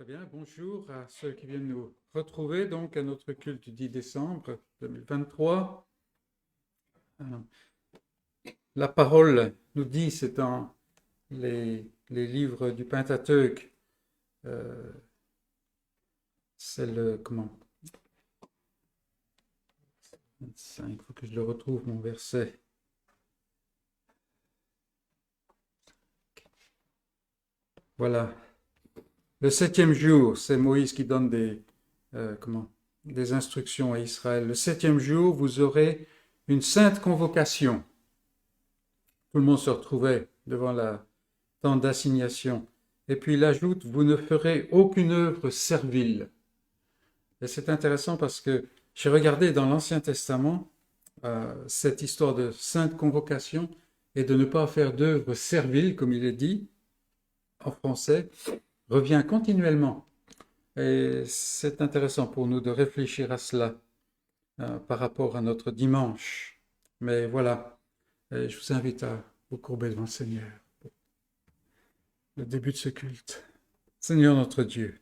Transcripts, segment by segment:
bien, bonjour à ceux qui viennent nous retrouver donc à notre culte du 10 décembre 2023. Euh, La parole nous dit, c'est dans les livres du Pentateuque, euh, c'est le, comment, 25, il faut que je le retrouve mon verset. Voilà, le 7e jour, c'est Moïse qui donne des instructions à Israël. Le 7e jour, vous aurez une sainte convocation. Tout le monde se retrouvait devant la tente d'assignation. Et puis il ajoute, vous ne ferez aucune œuvre servile. Et c'est intéressant parce que j'ai regardé dans l'Ancien Testament cette histoire de sainte convocation et de ne pas faire d'œuvre servile, comme il est dit en français, revient continuellement. Et c'est intéressant pour nous de réfléchir à cela par rapport à notre dimanche. Mais voilà, et je vous invite à vous courber devant le Seigneur. Le début de ce culte. Seigneur notre Dieu,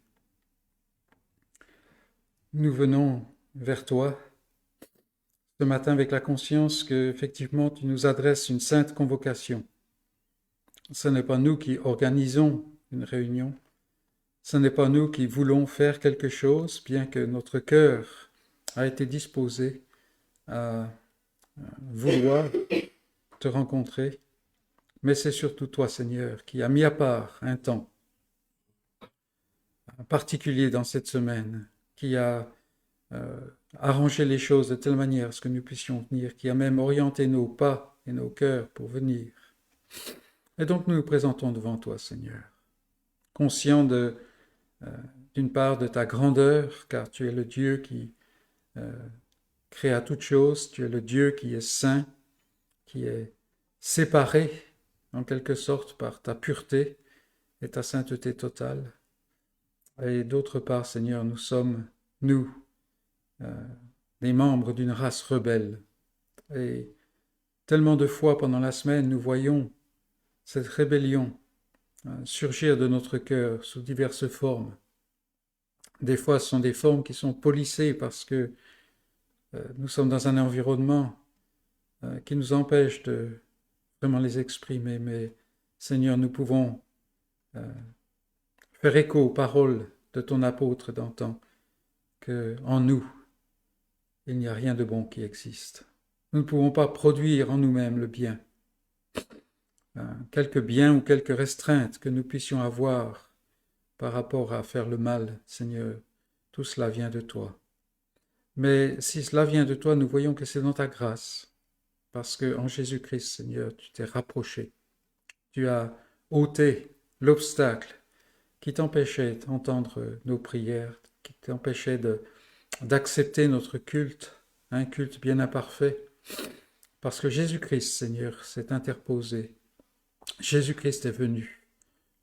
nous venons vers toi ce matin avec la conscience que effectivement tu nous adresses une sainte convocation. Ce n'est pas nous qui organisons une réunion, ce n'est pas nous qui voulons faire quelque chose, bien que notre cœur a été disposé à vouloir te rencontrer, mais c'est surtout toi, Seigneur, qui as mis à part un temps particulier dans cette semaine, qui a arrangé les choses de telle manière à ce que nous puissions venir, qui a même orienté nos pas et nos cœurs pour venir. Et donc nous nous présentons devant toi, Seigneur, conscients d'une part de ta grandeur, car tu es le Dieu qui créa toutes choses, tu es le Dieu qui est saint, qui est séparé en quelque sorte par ta pureté et ta sainteté totale. Et d'autre part, Seigneur, nous sommes, nous, les membres d'une race rebelle. Et tellement de fois pendant la semaine, nous voyons cette rébellion surgir de notre cœur sous diverses formes. Des fois, ce sont des formes qui sont polissées parce que nous sommes dans un environnement qui nous empêche de vraiment les exprimer. Mais Seigneur, nous pouvons faire écho aux paroles de ton apôtre d'antan, que en nous, il n'y a rien de bon qui existe. Nous ne pouvons pas produire en nous-mêmes le bien. Quelques biens ou quelques restreintes que nous puissions avoir par rapport à faire le mal, Seigneur, tout cela vient de toi. Mais si cela vient de toi, nous voyons que c'est dans ta grâce, parce que en Jésus-Christ, Seigneur, tu t'es rapproché. Tu as ôté l'obstacle qui t'empêchait d'entendre nos prières, qui t'empêchait d'accepter notre culte, un culte bien imparfait, parce que Jésus-Christ, Seigneur, s'est interposé. Jésus-Christ est venu.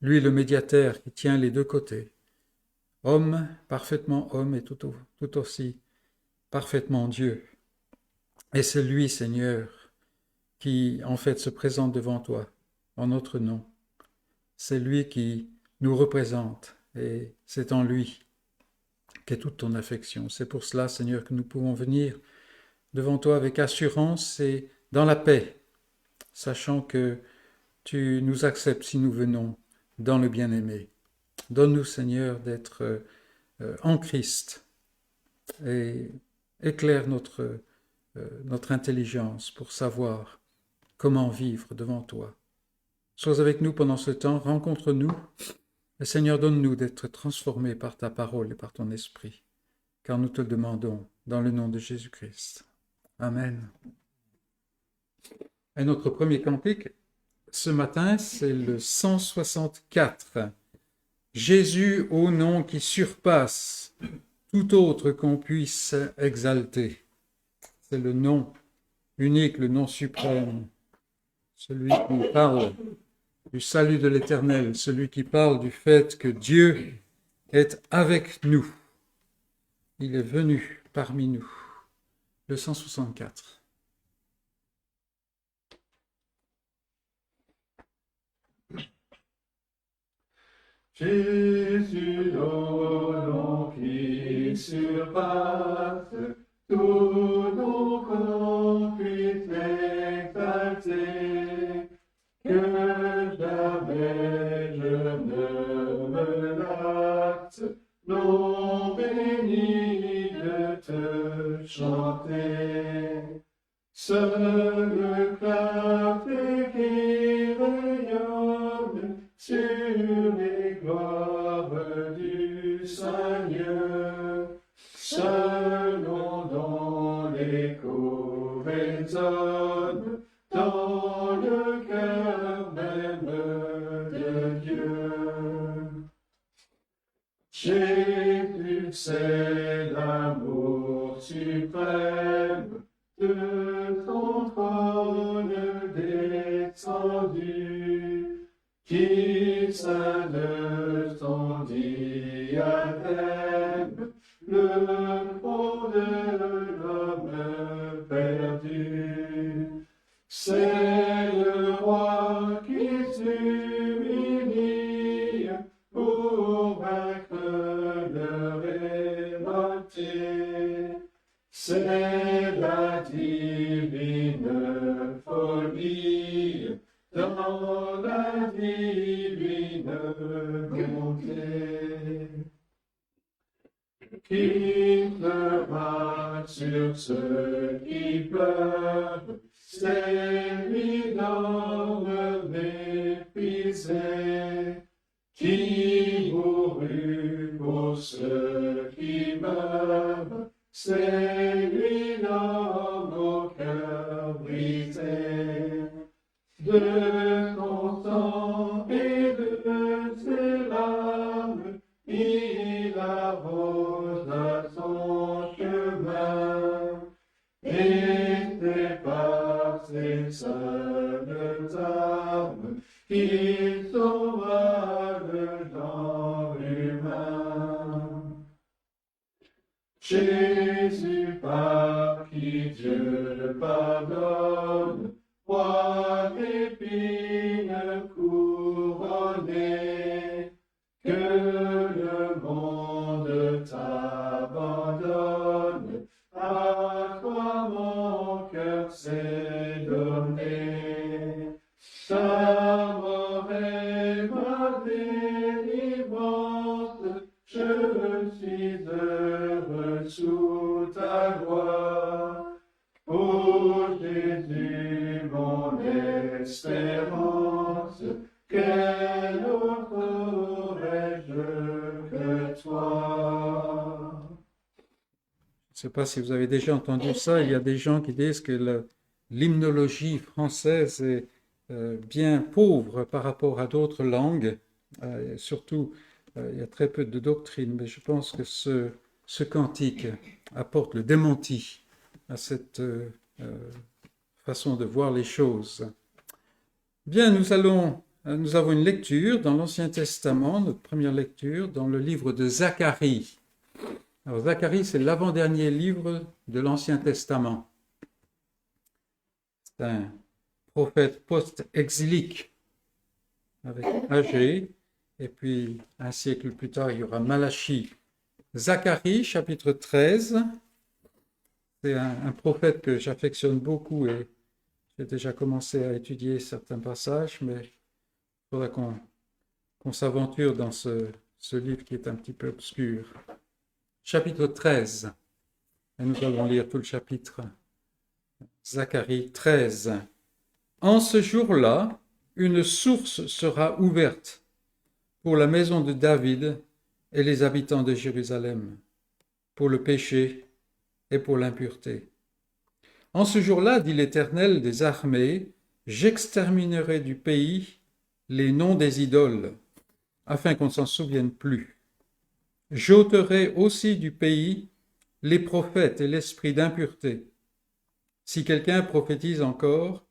Lui, le médiateur qui tient les deux côtés. Homme, parfaitement homme et tout aussi parfaitement Dieu. Et c'est lui, Seigneur, qui en fait se présente devant toi en notre nom. C'est lui qui nous représente et c'est en lui qu'est toute ton affection. C'est pour cela, Seigneur, que nous pouvons venir devant toi avec assurance et dans la paix, sachant que tu nous acceptes si nous venons dans le bien-aimé. Donne-nous, Seigneur, d'être en Christ et éclaire notre intelligence pour savoir comment vivre devant toi. Sois avec nous pendant ce temps, rencontre-nous, et Seigneur, donne-nous d'être transformés par ta parole et par ton esprit, car nous te le demandons dans le nom de Jésus-Christ. Amen. Et notre premier cantique, ce matin, c'est le 164. Jésus au nom qui surpasse tout autre qu'on puisse exalter. C'est le nom unique, le nom suprême, celui qui parle du salut de l'Éternel, celui qui parle du fait que Dieu est avec nous. Il est venu parmi nous. Le 164. Jésus, au nom qui surpasse tous nos corps, puisse exalter, que jamais je ne me lasse, non béni de te chanter. Seul clarté qui rayonne sur les gloires du Seigneur, seul nom dont l'écho résonne dans le cœur même de Dieu. Jésus, c'est l'amour suprême de ton trône descendu, qui scelle ton diadème, le fond de l'homme perdu. C'est le roi qui s'humilie pour vaincre le révolté. C'est la divine folie dans la divine bonté qui pleura sur ceux qui pleurent, c'est l'homme méprisé qui mourut pour ceux qui meurent. C'est lui l'homme au cœur brisé, de ton sang et de ses larmes, il arrose à son chemin, et c'est par ses seules armes qu'il sauva le genre humain. Jésus, par qui Dieu pardonne, roi d'épines couronné, que le monde t'abandonne, à toi mon cœur s'est donné. Ta mort est ma délivrance, je suis heureux sous ta gloire. Ô Jésus, mon espérance, quel autre aurais-je que toi? Je ne sais pas si vous avez déjà entendu ça, il y a des gens qui disent que l'hymnologie française est bien pauvre par rapport à d'autres langues. Surtout, il y a très peu de doctrine, mais je pense que ce cantique apporte le démenti à cette façon de voir les choses. Bien, nous avons une lecture dans l'Ancien Testament, notre première lecture, dans le livre de Zacharie. Alors, Zacharie, c'est l'avant-dernier livre de l'Ancien Testament. C'est un prophète post-exilique avec Agé, et puis un siècle plus tard, il y aura Malachie. Zacharie, chapitre 13, c'est un prophète que j'affectionne beaucoup et j'ai déjà commencé à étudier certains passages, mais il faudra qu'on s'aventure dans ce livre qui est un petit peu obscur. Chapitre 13, et nous allons lire tout le chapitre. Zacharie 13. En ce jour-là, une source sera ouverte pour la maison de David et les habitants de Jérusalem, pour le péché et pour l'impureté. En ce jour-là, dit l'Éternel des armées, j'exterminerai du pays les noms des idoles, afin qu'on ne s'en souvienne plus. J'ôterai aussi du pays les prophètes et l'esprit d'impureté. Si quelqu'un prophétise encore,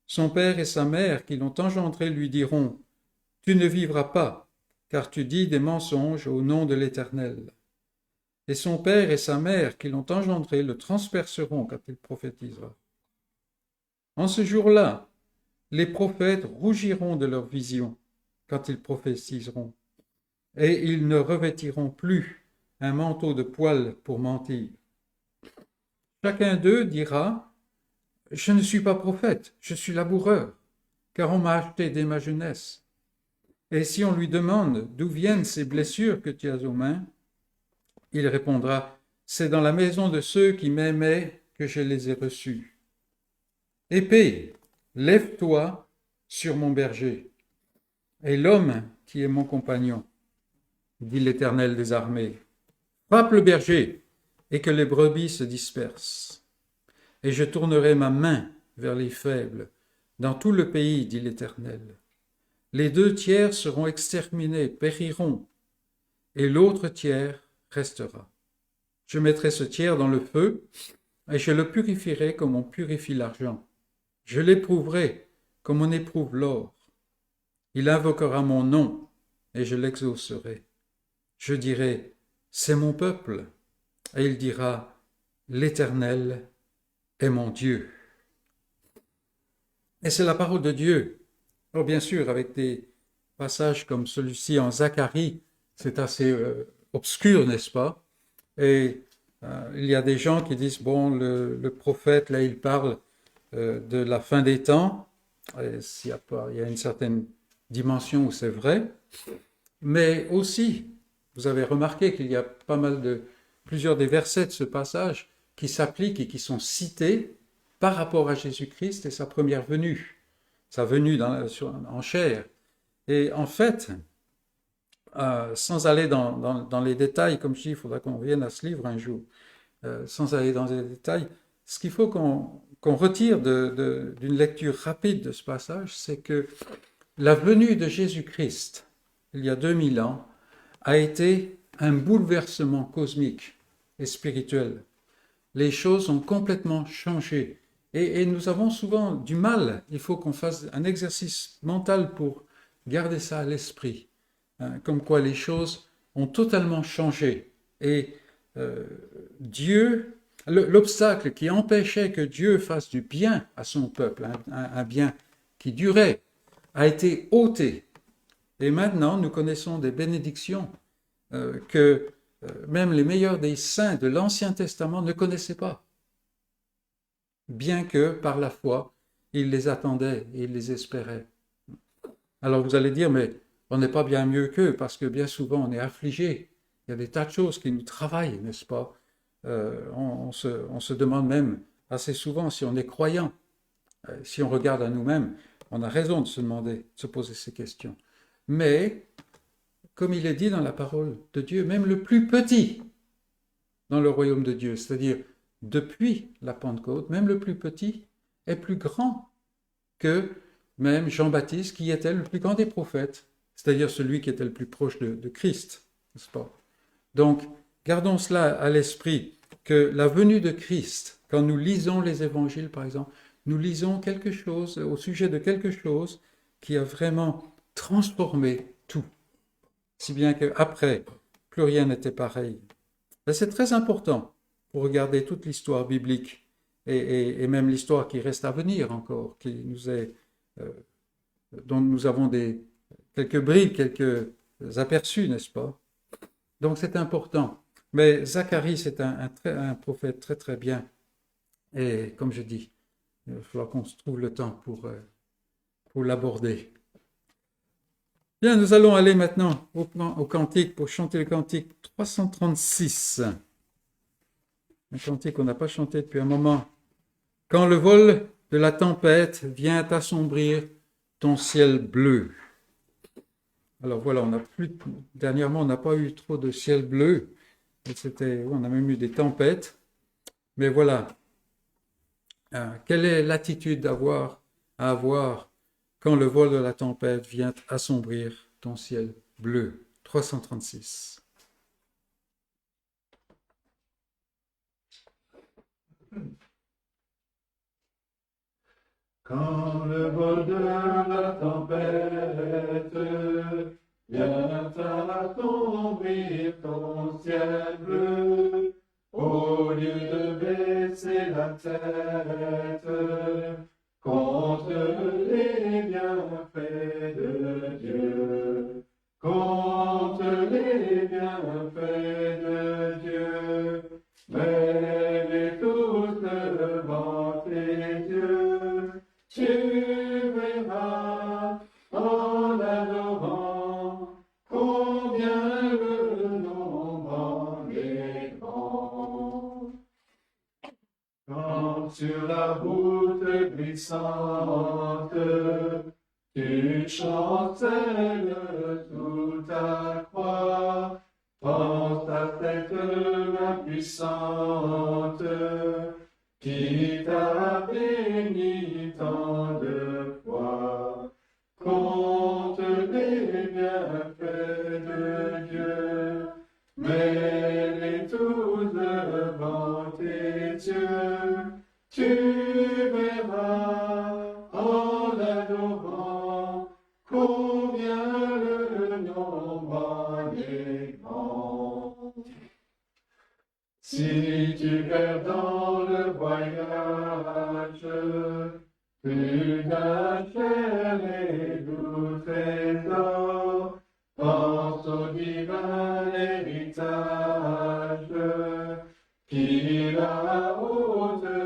son père et sa mère qui l'ont engendré lui diront « Tu ne vivras pas, car tu dis des mensonges au nom de l'Éternel. » Et son père et sa mère qui l'ont engendré le transperceront quand il prophétisera. En ce jour-là, les prophètes rougiront de leur vision quand ils prophétiseront. et ils ne revêtiront plus un manteau de poil pour mentir. Chacun d'eux dira, je ne suis pas prophète, je suis laboureur, car on m'a acheté dès ma jeunesse. Et si on lui demande d'où viennent ces blessures que tu as aux mains, il répondra, c'est dans la maison de ceux qui m'aimaient que je les ai reçues. Épée, lève-toi sur mon berger, et l'homme qui est mon compagnon, dit l'Éternel des armées. Frappe le berger, et que les brebis se dispersent. Et je tournerai ma main vers les faibles, dans tout le pays, dit l'Éternel. Les 2 tiers seront exterminés, périront, et l'autre tiers restera. Je mettrai ce tiers dans le feu, et je le purifierai comme on purifie l'argent. Je l'éprouverai comme on éprouve l'or. Il invoquera mon nom, et je l'exaucerai. Je dirai, c'est mon peuple, et il dira, l'Éternel est mon Dieu. Et c'est la parole de Dieu. Alors bien sûr, avec des passages comme celui-ci en Zacharie, c'est assez obscur, n'est-ce pas? Et il y a des gens qui disent, bon, le prophète, là, il parle de la fin des temps. Et il y a une certaine dimension où c'est vrai. Mais aussi, vous avez remarqué qu'il y a plusieurs des versets de ce passage qui s'appliquent et qui sont cités par rapport à Jésus-Christ et sa première venue, sa venue en chair. Et en fait, sans aller dans les détails, comme je dis, il faudra qu'on revienne à ce livre un jour, sans aller dans les détails, ce qu'il faut qu'on retire d'une lecture rapide de ce passage, c'est que la venue de Jésus-Christ, il y a 2000 ans, a été un bouleversement cosmique et spirituel. Les choses ont complètement changé. Et nous avons souvent du mal, il faut qu'on fasse un exercice mental pour garder ça à l'esprit, hein, comme quoi les choses ont totalement changé. Et Dieu, l'obstacle qui empêchait que Dieu fasse du bien à son peuple, un bien qui durait, a été ôté. Et maintenant, nous connaissons des bénédictions que même les meilleurs des saints de l'Ancien Testament ne connaissaient pas, bien que par la foi, ils les attendaient et ils les espéraient. Alors vous allez dire, mais on n'est pas bien mieux qu'eux, parce que bien souvent on est affligé. Il y a des tas de choses qui nous travaillent, n'est-ce pas? On se demande même assez souvent si on est croyant. Si on regarde à nous-mêmes, on a raison de se demander, de se poser ces questions. Mais, comme il est dit dans la parole de Dieu, même le plus petit dans le royaume de Dieu, c'est-à-dire depuis la Pentecôte, même le plus petit est plus grand que même Jean-Baptiste, qui était le plus grand des prophètes, c'est-à-dire celui qui était le plus proche de Christ, n'est-ce pas? Donc, gardons cela à l'esprit, que la venue de Christ, quand nous lisons les évangiles, par exemple, nous lisons quelque chose, au sujet de quelque chose qui a vraiment transformé tout. Si bien qu'après, plus rien n'était pareil. Et c'est très important pour regarder toute l'histoire biblique et même l'histoire qui reste à venir encore, qui nous est, dont nous avons quelques bribes, quelques aperçus, n'est-ce pas? Donc c'est important. Mais Zacharie, c'est un prophète très très bien. Et comme je dis, il va falloir qu'on se trouve le temps pour l'aborder. Bien, nous allons aller maintenant au cantique pour chanter le cantique 336. Un cantique qu'on n'a pas chanté depuis un moment. Quand le vol de la tempête vient assombrir ton ciel bleu. Alors voilà, dernièrement, on n'a pas eu trop de ciel bleu. On a même eu des tempêtes. Mais voilà, quelle est l'attitude à avoir quand le vol de la tempête vient assombrir ton ciel bleu? 336. Quand le vol de la tempête vient assombrir ton ciel bleu, au lieu de baisser la tête contre les bienfaits de Dieu, contre devant tes yeux, tu verras en adorant combien le nombre en est grand. Quand sur la route glissante, tu chancelles toute ta croix, pense à cette main puissante qui t'a béni tant de fois. Compte les bienfaits de Dieu, mets-les tous devant tes yeux, tu verras en adorant combien le nombre en est grand. Si tu perds dans le voyage plus d'un cher et doux trésor, pense au divin héritage qui là-haut te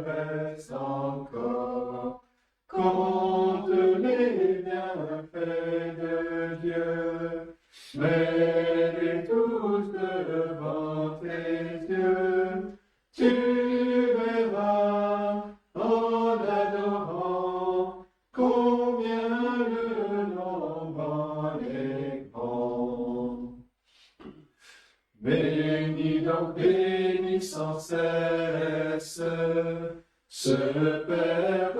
reste encore. Compte les bienfaits de Dieu, mets-les tous devant tes yeux, tu verras en adorant combien le nombre en est grand. Bénis donc, bénis sans cesse ce Père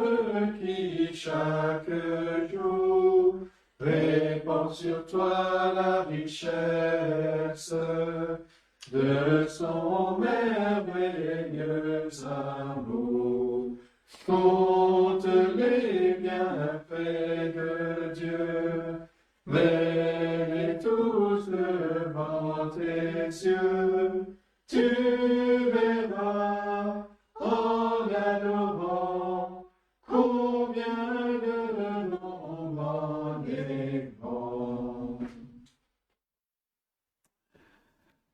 qui chaque jour répand sur toi la richesse de son merveilleux amour. Compte les bienfaits de Dieu, mets-les tous devant tes yeux, tu verras en adorant combien le nombre en est grand.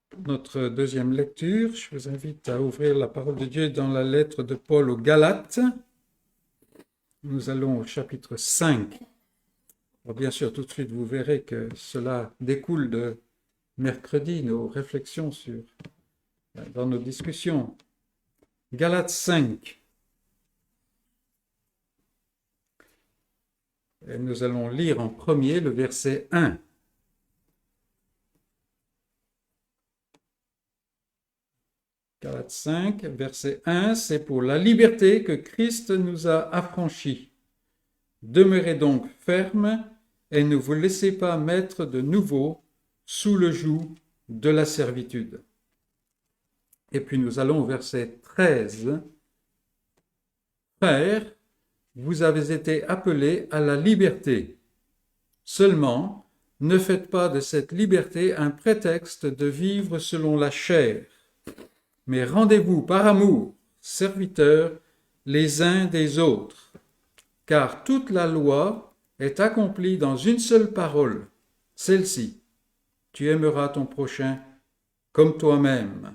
Pour notre deuxième lecture, je vous invite à ouvrir la parole de Dieu dans la lettre de Paul aux Galates. Nous allons au chapitre 5. Alors bien sûr, tout de suite, vous verrez que cela découle de mercredi, nos réflexions dans nos discussions. Galates 5. Et nous allons lire en premier le verset 1. Galates 5, verset 1, c'est pour la liberté que Christ nous a affranchis. Demeurez donc fermes et ne vous laissez pas mettre de nouveau sous le joug de la servitude. Et puis nous allons au verset 13. Frères, vous avez été appelés à la liberté. Seulement, ne faites pas de cette liberté un prétexte de vivre selon la chair, mais rendez-vous par amour, serviteurs, les uns des autres. Car toute la loi est accomplie dans une seule parole, celle-ci. Tu aimeras ton prochain comme toi-même.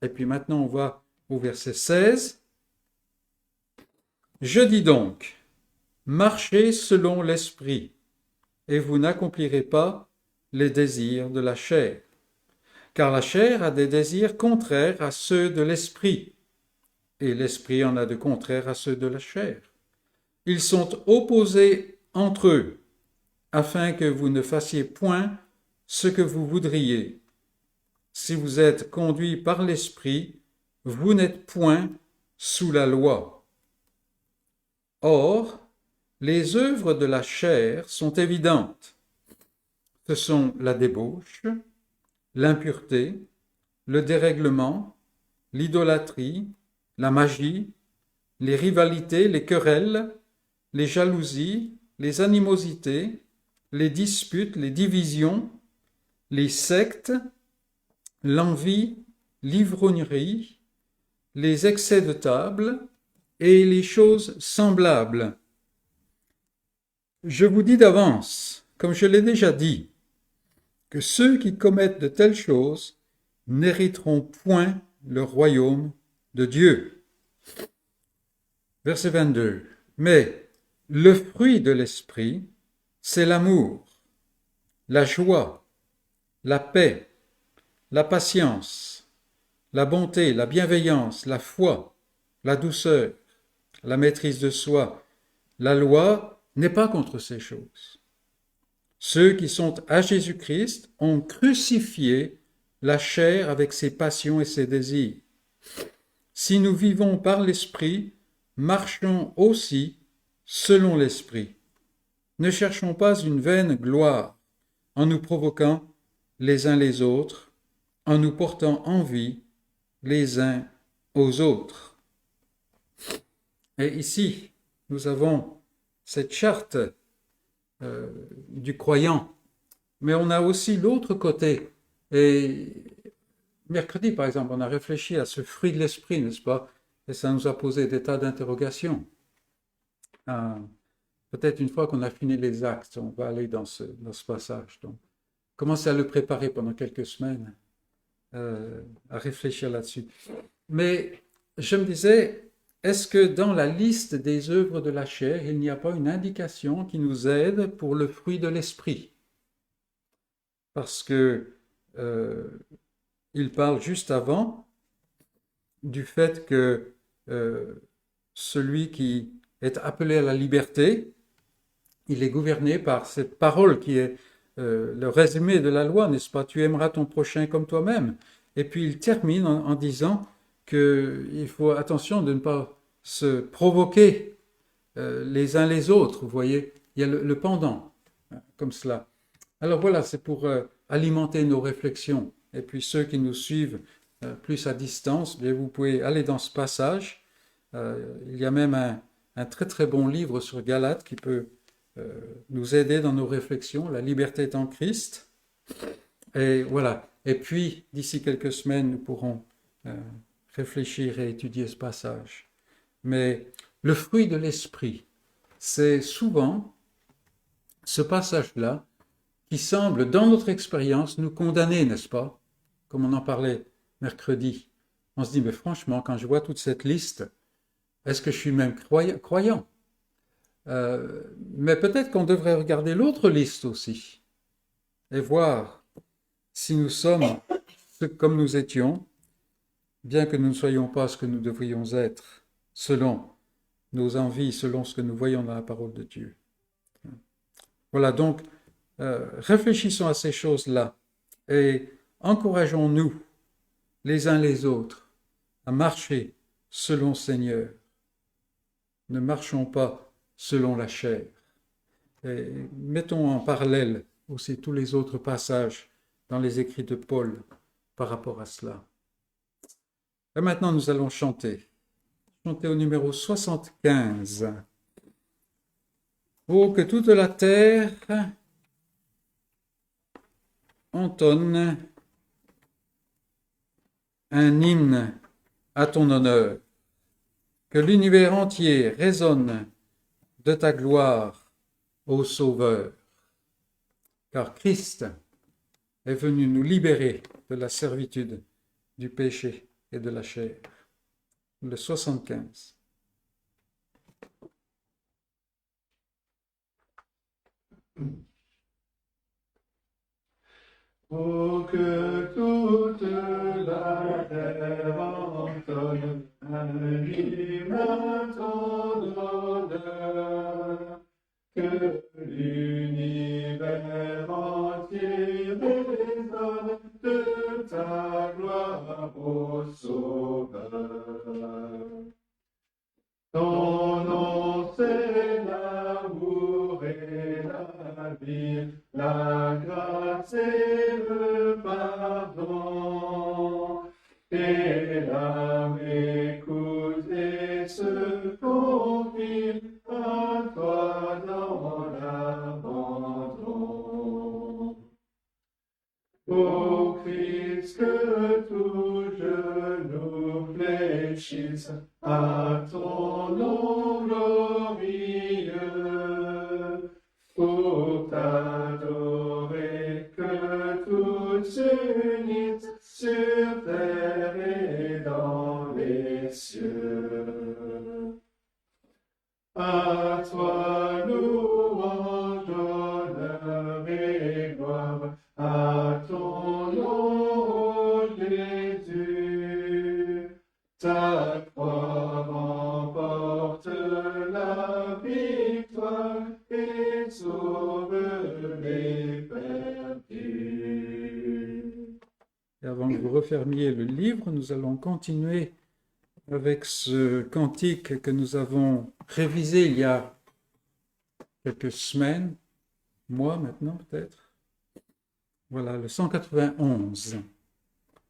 Et puis maintenant, on va au verset 16. Je dis donc, marchez selon l'esprit, et vous n'accomplirez pas les désirs de la chair. Car la chair a des désirs contraires à ceux de l'esprit, et l'esprit en a de contraires à ceux de la chair. Ils sont opposés entre eux, afin que vous ne fassiez point ce que vous voudriez. Si vous êtes conduits par l'esprit, vous n'êtes point sous la loi. Or, les œuvres de la chair sont évidentes. Ce sont la débauche, l'impureté, le dérèglement, l'idolâtrie, la magie, les rivalités, les querelles, les jalousies, les animosités, les disputes, les divisions, les sectes, l'envie, l'ivrognerie, les excès de table et les choses semblables. Je vous dis d'avance, comme je l'ai déjà dit, que ceux qui commettent de telles choses n'hériteront point le royaume de Dieu. Verset 22. Mais le fruit de l'esprit, c'est l'amour, la joie, la paix, la patience, la bonté, la bienveillance, la foi, la douceur, la maîtrise de soi. La loi n'est pas contre ces choses. Ceux qui sont à Jésus-Christ ont crucifié la chair avec ses passions et ses désirs. Si nous vivons par l'Esprit, marchons aussi selon l'Esprit. Ne cherchons pas une vaine gloire en nous provoquant les uns les autres, en nous portant envie les uns aux autres. Et ici, nous avons cette charte du croyant, mais on a aussi l'autre côté. Et mercredi, par exemple, on a réfléchi à ce fruit de l'esprit, n'est-ce pas? Et ça nous a posé des tas d'interrogations. Peut-être une fois qu'on a fini les actes, on va aller dans ce passage. Donc, commencer à le préparer pendant quelques semaines, à réfléchir là-dessus. Mais je me disais, est-ce que dans la liste des œuvres de la chair, il n'y a pas une indication qui nous aide pour le fruit de l'esprit? Parce que il parle juste avant du fait que celui qui est appelé à la liberté, il est gouverné par cette parole qui est le résumé de la loi, n'est-ce pas? Tu aimeras ton prochain comme toi-même. Et puis il termine en disant qu'il faut attention de ne pas se provoquer les uns les autres. Vous voyez, il y a le pendant, comme cela. Alors voilà, c'est pour alimenter nos réflexions. Et puis ceux qui nous suivent plus à distance, bien, vous pouvez aller dans ce passage. Il y a même un très très bon livre sur Galates qui peut nous aider dans nos réflexions. La liberté est en Christ. Et voilà. Et puis, d'ici quelques semaines, nous pourrons réfléchir et étudier ce passage. Mais le fruit de l'esprit, c'est souvent ce passage-là qui semble, dans notre expérience, nous condamner, n'est-ce pas? Comme on en parlait mercredi. On se dit, mais franchement, quand je vois toute cette liste, est-ce que je suis même croyant? Mais peut-être qu'on devrait regarder l'autre liste aussi et voir si nous sommes comme nous étions, bien que nous ne soyons pas ce que nous devrions être, selon nos envies, selon ce que nous voyons dans la parole de Dieu. Voilà, donc, réfléchissons à ces choses-là et encourageons-nous les uns les autres à marcher selon le Seigneur. Ne marchons pas selon la chair. Et mettons en parallèle aussi tous les autres passages dans les écrits de Paul par rapport à cela. Et maintenant, nous allons chanter. Chanter au numéro 75. Oh, que toute la terre entonne un hymne à ton honneur, que l'univers entier résonne de ta gloire, ô Sauveur, car Christ est venu nous libérer de la servitude du péché et de la chair. Le 75. Pour que toute la terre entonne un hymne à ton honneur, que l'univers entier résonne de ta gloire, ô Sauveur. Ton nom c'est l'amour et la vie, la grâce et le pardon. Et l'âme écoute et se confie à toi dans l'abandon. Ô Christ, que tout genou fléchisse à ton nom glorieux, pour t'adorer, que tout s'unisse sur terre et dans les cieux. À toi louange, honneur et gloire, à ton nom, Jésus. Ta croix remporte la victoire et sauve les perdus. Et avant que vous refermiez le livre, nous allons continuer avec ce cantique que nous avons révisé il y a quelques semaines, mois maintenant peut-être. Voilà, le 191.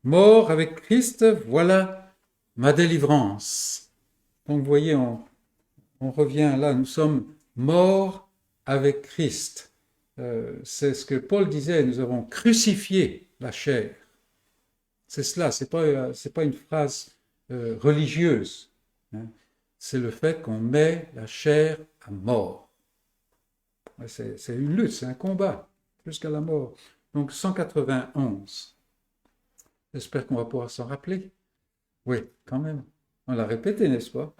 Mort avec Christ, voilà ma délivrance. Donc vous voyez, on revient là, nous sommes morts avec Christ. C'est ce que Paul disait, nous avons crucifié la chair. C'est cela, c'est pas une phrase religieuse. Hein. C'est le fait qu'on met la chair à mort. C'est une lutte, c'est un combat, jusqu'à la mort. Donc 191. J'espère qu'on va pouvoir s'en rappeler. Oui, quand même. On l'a répété, n'est-ce pas?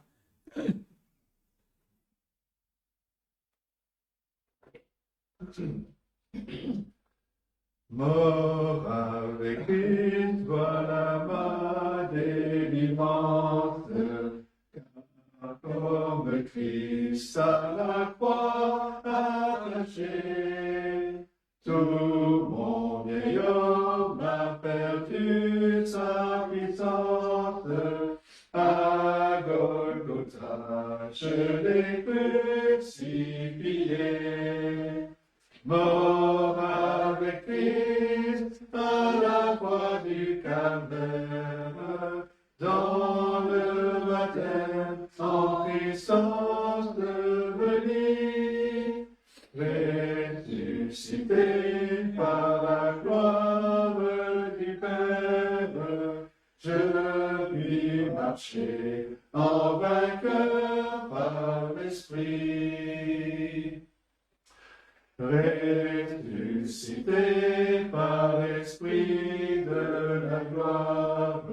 Mort avec Christ, voilà ma délivrance. Car comme Christ à la croix attaché, tout mon vieil homme a perdu sa puissance. À Golgotha, je l'ai crucifié. Mort avec Christ à la croix du calvaire, dans le baptême en puissance devenue, ressuscité par la gloire du Père, je puis marcher en vainqueur par l'Esprit. Ressuscité par l'Esprit de la gloire,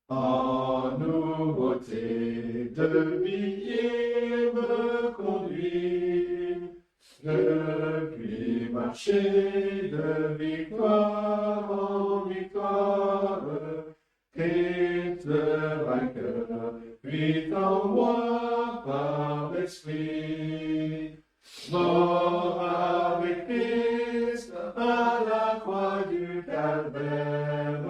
en nouveauté de vie me conduit. Je puis marcher de victoire en victoire, Christ le vainqueur vit en moi par l'Esprit. Mort avec Christ à la croix du calvaire,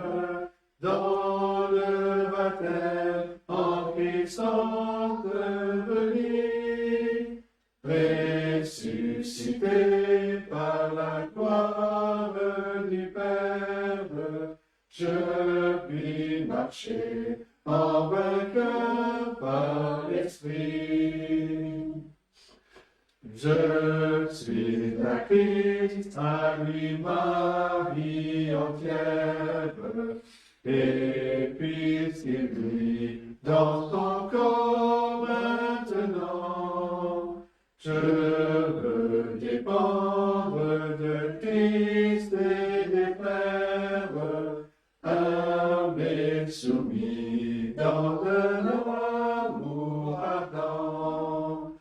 dans le baptême en puissance devenue, ressuscité par la gloire du Père, je puis marcher en vainqueur par l'Esprit. Je suis à Christ, à lui ma vie entière, et puisqu'il vit dans ton corps maintenant, je veux dépendre de Christ et des frères, humble et soumis dans un amour ardent.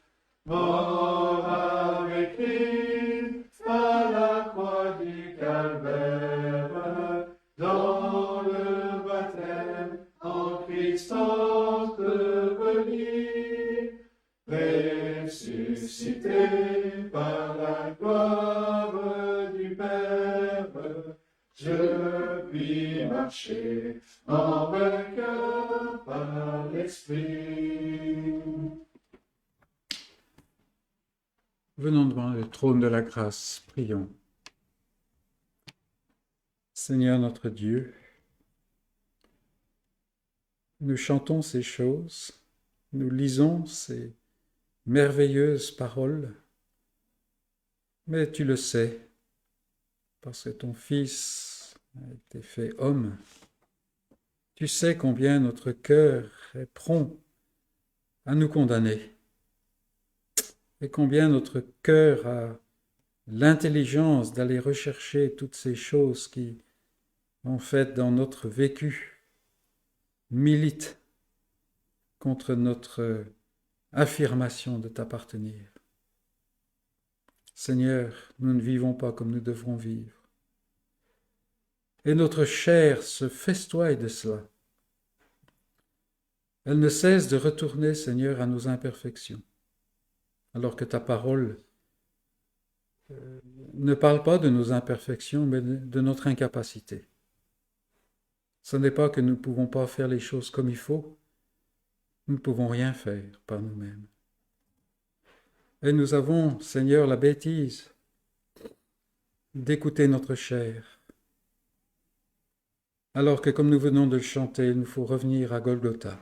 Mort avec Christ à la croix du calvaire, dans le baptême en puissance devenue, ressuscité par la gloire du Père, je puis marcher en vainqueur par l'Esprit. Venons devant le trône de la grâce, prions. Seigneur notre Dieu, nous chantons ces choses, nous lisons ces merveilleuses paroles, mais tu le sais, parce que ton Fils a été fait homme. Tu sais combien notre cœur est prompt à nous condamner, et combien notre cœur a l'intelligence d'aller rechercher toutes ces choses qui, en fait, dans notre vécu, militent contre notre affirmation de t'appartenir. Seigneur, nous ne vivons pas comme nous devrons vivre. Et notre chair se festoie de cela. Elle ne cesse de retourner, Seigneur, à nos imperfections, alors que ta parole ne parle pas de nos imperfections, mais de notre incapacité. Ce n'est pas que nous ne pouvons pas faire les choses comme il faut, nous ne pouvons rien faire par nous-mêmes. Et nous avons, Seigneur, la bêtise d'écouter notre chair, alors que, comme nous venons de le chanter, il nous faut revenir à Golgotha.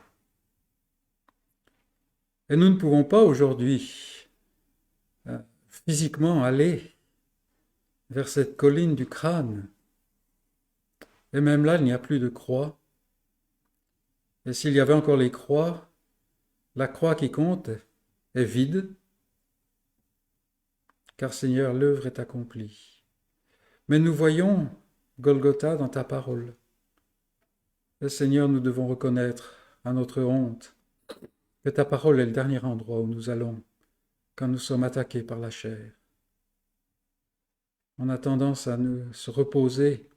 Et nous ne pouvons pas aujourd'hui physiquement aller vers cette colline du crâne. Et même là, il n'y a plus de croix. Et s'il y avait encore les croix, la croix qui compte est vide, car Seigneur, l'œuvre est accomplie. Mais nous voyons Golgotha dans ta parole. Et Seigneur, nous devons reconnaître à notre honte que ta parole est le dernier endroit où nous allons quand nous sommes attaqués par la chair. On a tendance à se reposer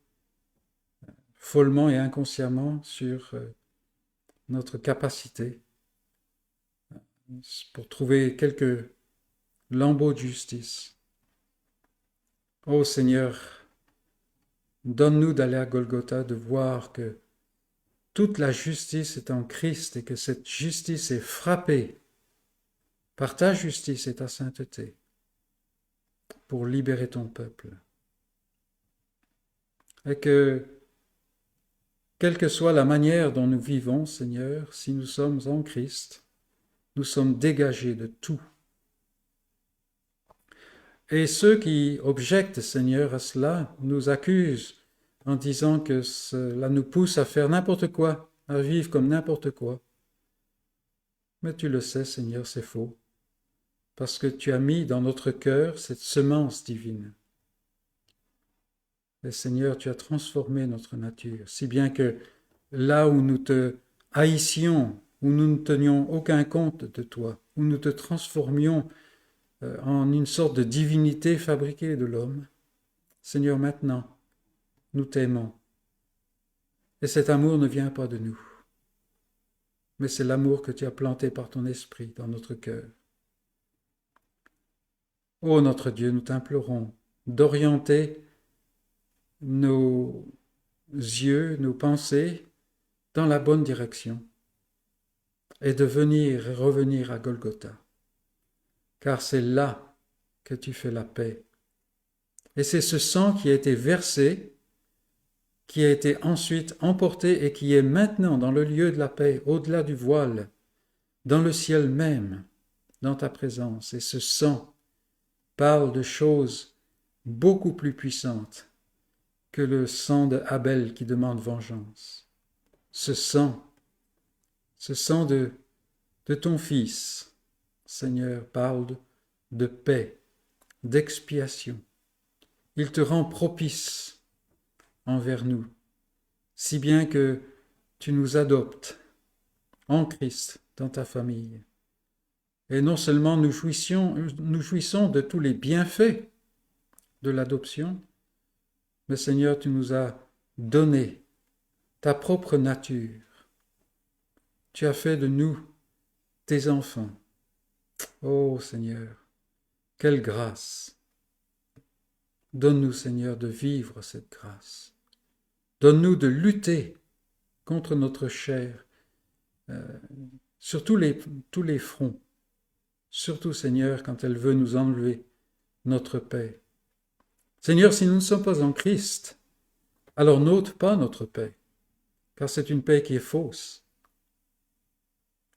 follement et inconsciemment sur notre capacité pour trouver quelques lambeaux de justice. Ô Seigneur, donne-nous d'aller à Golgotha, de voir que toute la justice est en Christ et que cette justice est frappée par ta justice et ta sainteté pour libérer ton peuple. Et que, quelle que soit la manière dont nous vivons, Seigneur, si nous sommes en Christ, nous sommes dégagés de tout. Et ceux qui objectent, Seigneur, à cela, nous accusent en disant que cela nous pousse à faire n'importe quoi, à vivre comme n'importe quoi. Mais tu le sais, Seigneur, c'est faux, parce que tu as mis dans notre cœur cette semence divine. Et Seigneur, tu as transformé notre nature, si bien que là où nous te haïssions, où nous ne tenions aucun compte de toi, où nous te transformions en une sorte de divinité fabriquée de l'homme, Seigneur, maintenant, nous t'aimons. Et cet amour ne vient pas de nous, mais c'est l'amour que tu as planté par ton esprit dans notre cœur. Ô notre Dieu, nous t'implorons d'orienter nos yeux, nos pensées dans la bonne direction et de venir et revenir à Golgotha, car c'est là que tu fais la paix. Et c'est ce sang qui a été versé, qui a été ensuite emporté et qui est maintenant dans le lieu de la paix, au-delà du voile, dans le ciel même, dans ta présence. Et ce sang parle de choses beaucoup plus puissantes que le sang de Abel qui demande vengeance. Ce sang de ton Fils, Seigneur, parle de paix, d'expiation. Il te rend propice envers nous, si bien que tu nous adoptes en Christ dans ta famille. Et non seulement nous jouissons de tous les bienfaits de l'adoption, mais Seigneur, tu nous as donné ta propre nature. Tu as fait de nous tes enfants. Ô Seigneur, quelle grâce! Donne-nous, Seigneur, de vivre cette grâce. Donne-nous de lutter contre notre chair sur tous les fronts. Surtout, Seigneur, quand elle veut nous enlever notre paix. Seigneur, si nous ne sommes pas en Christ, alors n'ôte pas notre paix, car c'est une paix qui est fausse.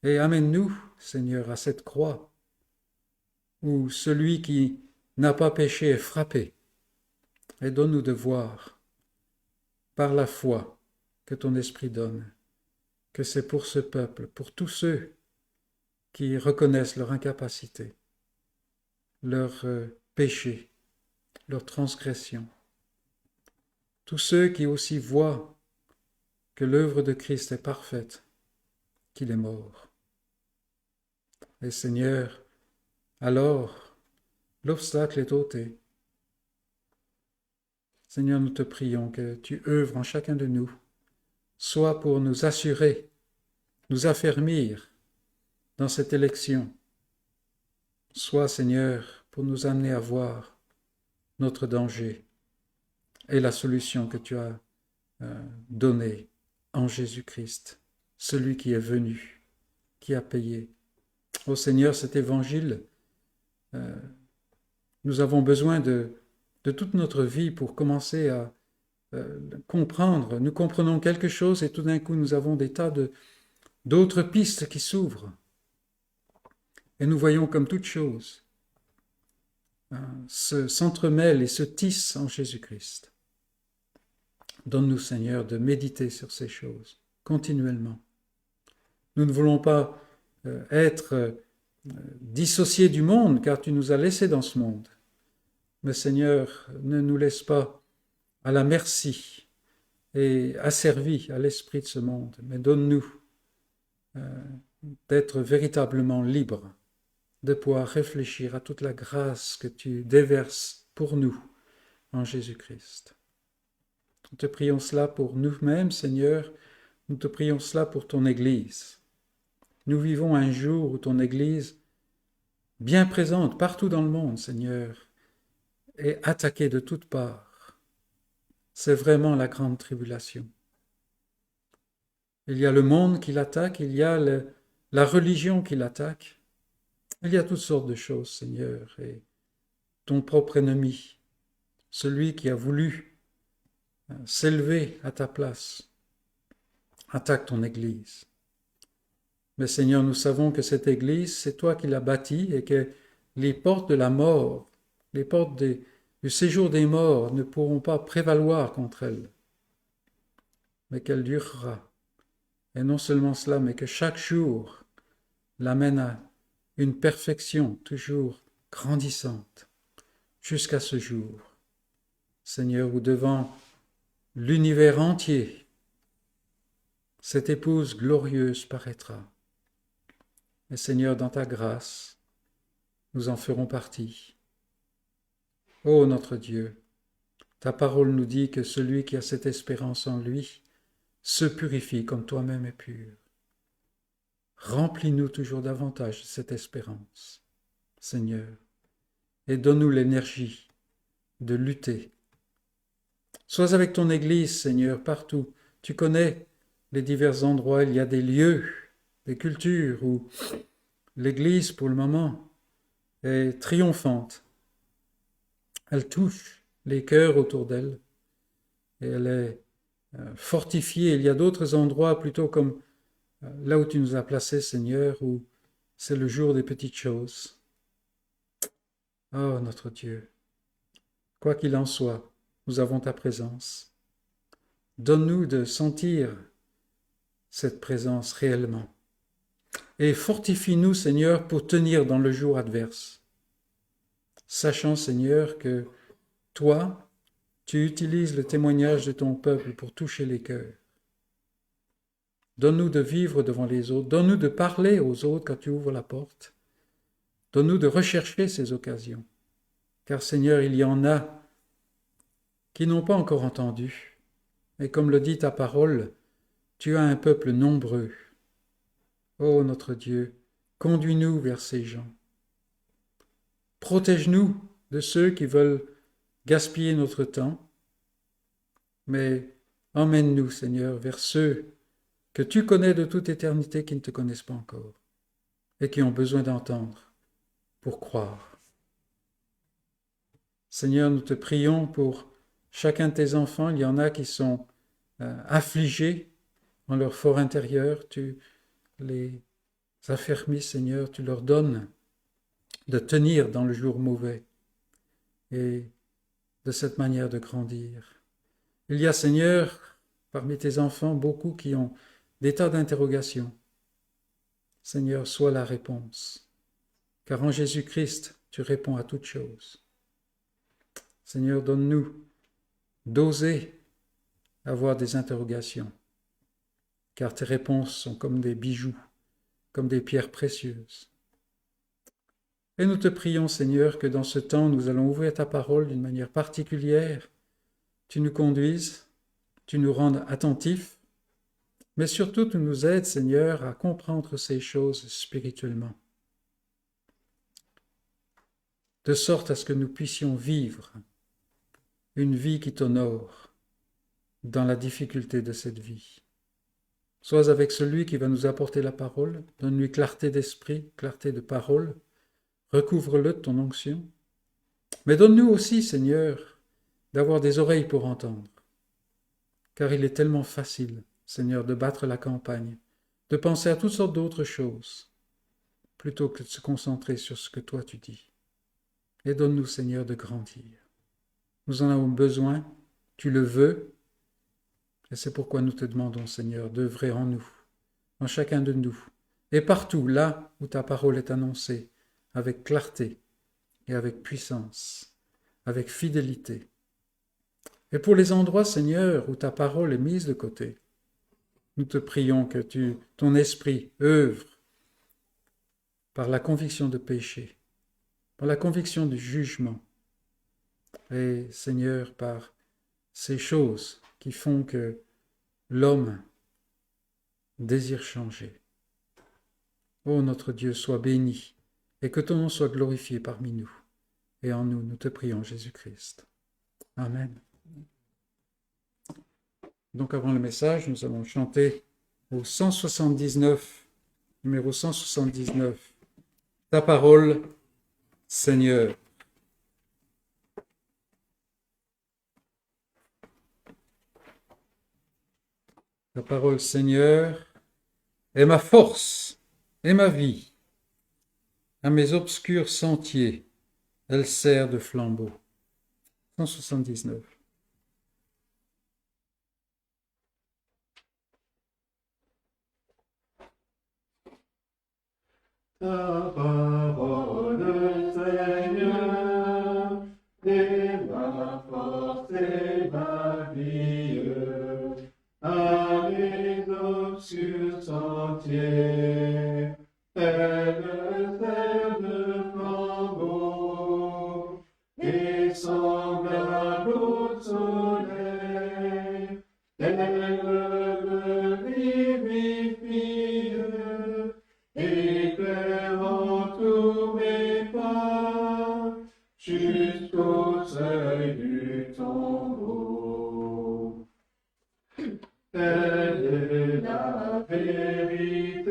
Et amène-nous, Seigneur, à cette croix où celui qui n'a pas péché est frappé. Et donne-nous de voir, par la foi que ton Esprit donne, que c'est pour ce peuple, pour tous ceux qui reconnaissent leur incapacité, leur péché, leur transgression, tous ceux qui aussi voient que l'œuvre de Christ est parfaite, qu'il est mort. Et Seigneur, alors, l'obstacle est ôté. Seigneur, nous te prions que tu œuvres en chacun de nous, soit pour nous assurer, nous affermir dans cette élection, soit, Seigneur, pour nous amener à voir notre danger et la solution que tu as donnée en Jésus-Christ, celui qui est venu, qui a payé. Ô Seigneur, cet évangile, nous avons besoin de toute notre vie pour commencer à comprendre. Nous comprenons quelque chose et tout d'un coup nous avons des tas d'autres pistes qui s'ouvrent. Et nous voyons comme toute chose s'entremêle et se tisse en Jésus-Christ. Donne-nous, Seigneur, de méditer sur ces choses continuellement. Nous ne voulons pas être dissociés du monde, car tu nous as laissés dans ce monde. Mais Seigneur, ne nous laisse pas à la merci et asservis à l'esprit de ce monde, mais donne-nous d'être véritablement libres, de pouvoir réfléchir à toute la grâce que tu déverses pour nous en Jésus-Christ. Nous te prions cela pour nous-mêmes, Seigneur, nous te prions cela pour ton Église. Nous vivons un jour où ton Église, bien présente partout dans le monde, Seigneur, est attaquée de toutes parts. C'est vraiment la grande tribulation. Il y a le monde qui l'attaque, il y a la religion qui l'attaque. Il y a toutes sortes de choses, Seigneur, et ton propre ennemi, celui qui a voulu s'élever à ta place, attaque ton Église. Mais Seigneur, nous savons que cette Église, c'est toi qui l'as bâtie et que les portes de la mort, les portes du séjour des morts ne pourront pas prévaloir contre elle, mais qu'elle durera. Et non seulement cela, mais que chaque jour l'amène à une perfection toujours grandissante jusqu'à ce jour, Seigneur, où devant l'univers entier, cette épouse glorieuse paraîtra. Et Seigneur, dans ta grâce, nous en ferons partie. Ô notre Dieu, ta parole nous dit que celui qui a cette espérance en lui se purifie comme toi-même es pur. Remplis-nous toujours davantage de cette espérance, Seigneur, et donne-nous l'énergie de lutter. Sois avec ton Église, Seigneur, partout. Tu connais les divers endroits, il y a des lieux, des cultures où l'Église, pour le moment, est triomphante. Elle touche les cœurs autour d'elle et elle est fortifiée. Il y a d'autres endroits, plutôt comme là où tu nous as placés, Seigneur, où c'est le jour des petites choses. Oh, notre Dieu, quoi qu'il en soit, nous avons ta présence. Donne-nous de sentir cette présence réellement. Et fortifie-nous, Seigneur, pour tenir dans le jour adverse. Sachant, Seigneur, que toi, tu utilises le témoignage de ton peuple pour toucher les cœurs. Donne-nous de vivre devant les autres. Donne-nous de parler aux autres quand tu ouvres la porte. Donne-nous de rechercher ces occasions. Car, Seigneur, il y en a qui n'ont pas encore entendu. Et comme le dit ta parole, tu as un peuple nombreux. Ô notre Dieu, conduis-nous vers ces gens. Protège-nous de ceux qui veulent gaspiller notre temps, mais emmène-nous, Seigneur, vers ceux que tu connais de toute éternité qui ne te connaissent pas encore et qui ont besoin d'entendre pour croire. Seigneur, nous te prions pour chacun de tes enfants. Il y en a qui sont affligés en leur fort intérieur. Tu les affermis, Seigneur, tu leur donnes de tenir dans le jour mauvais et de cette manière de grandir. Il y a, Seigneur, parmi tes enfants, beaucoup qui ont des tas d'interrogations. Seigneur, sois la réponse, car en Jésus-Christ, tu réponds à toutes choses. Seigneur, donne-nous d'oser avoir des interrogations, car tes réponses sont comme des bijoux, comme des pierres précieuses. Et nous te prions, Seigneur, que dans ce temps, nous allons ouvrir ta parole d'une manière particulière. Tu nous conduises, tu nous rendes attentifs, mais surtout tu nous aides, Seigneur, à comprendre ces choses spirituellement, de sorte à ce que nous puissions vivre une vie qui t'honore dans la difficulté de cette vie. Sois avec celui qui va nous apporter la parole, donne-lui clarté d'esprit, clarté de parole, recouvre-le de ton onction. Mais donne-nous aussi, Seigneur, d'avoir des oreilles pour entendre, car il est tellement facile, Seigneur, de battre la campagne, de penser à toutes sortes d'autres choses, plutôt que de se concentrer sur ce que toi tu dis. Et donne-nous, Seigneur, de grandir. Nous en avons besoin, tu le veux, et c'est pourquoi nous te demandons, Seigneur, d'œuvrer en nous, en chacun de nous, et partout là où ta parole est annoncée, avec clarté et avec puissance, avec fidélité. Et pour les endroits, Seigneur, où ta parole est mise de côté, nous te prions que ton esprit œuvre par la conviction de péché, par la conviction du jugement, et Seigneur, par ces choses qui font que l'homme désire changer. Ô notre Dieu, sois béni, et que ton nom soit glorifié parmi nous, et en nous, nous te prions, Jésus-Christ. Amen. Donc avant le message, nous allons chanter au 179, numéro 179, Ta parole, Seigneur. Ta parole, Seigneur, est ma force et ma vie. À mes obscurs sentiers, elle sert de flambeau. 179. Ta parole, Seigneur, est ma force et ma vie. À mes obscurs sentiers, elle sert de flambeau, et semblable au soleil, elle me vivifie, éclairant tous mes pas, jusqu'au seuil du tombeau. Elle est la vérité,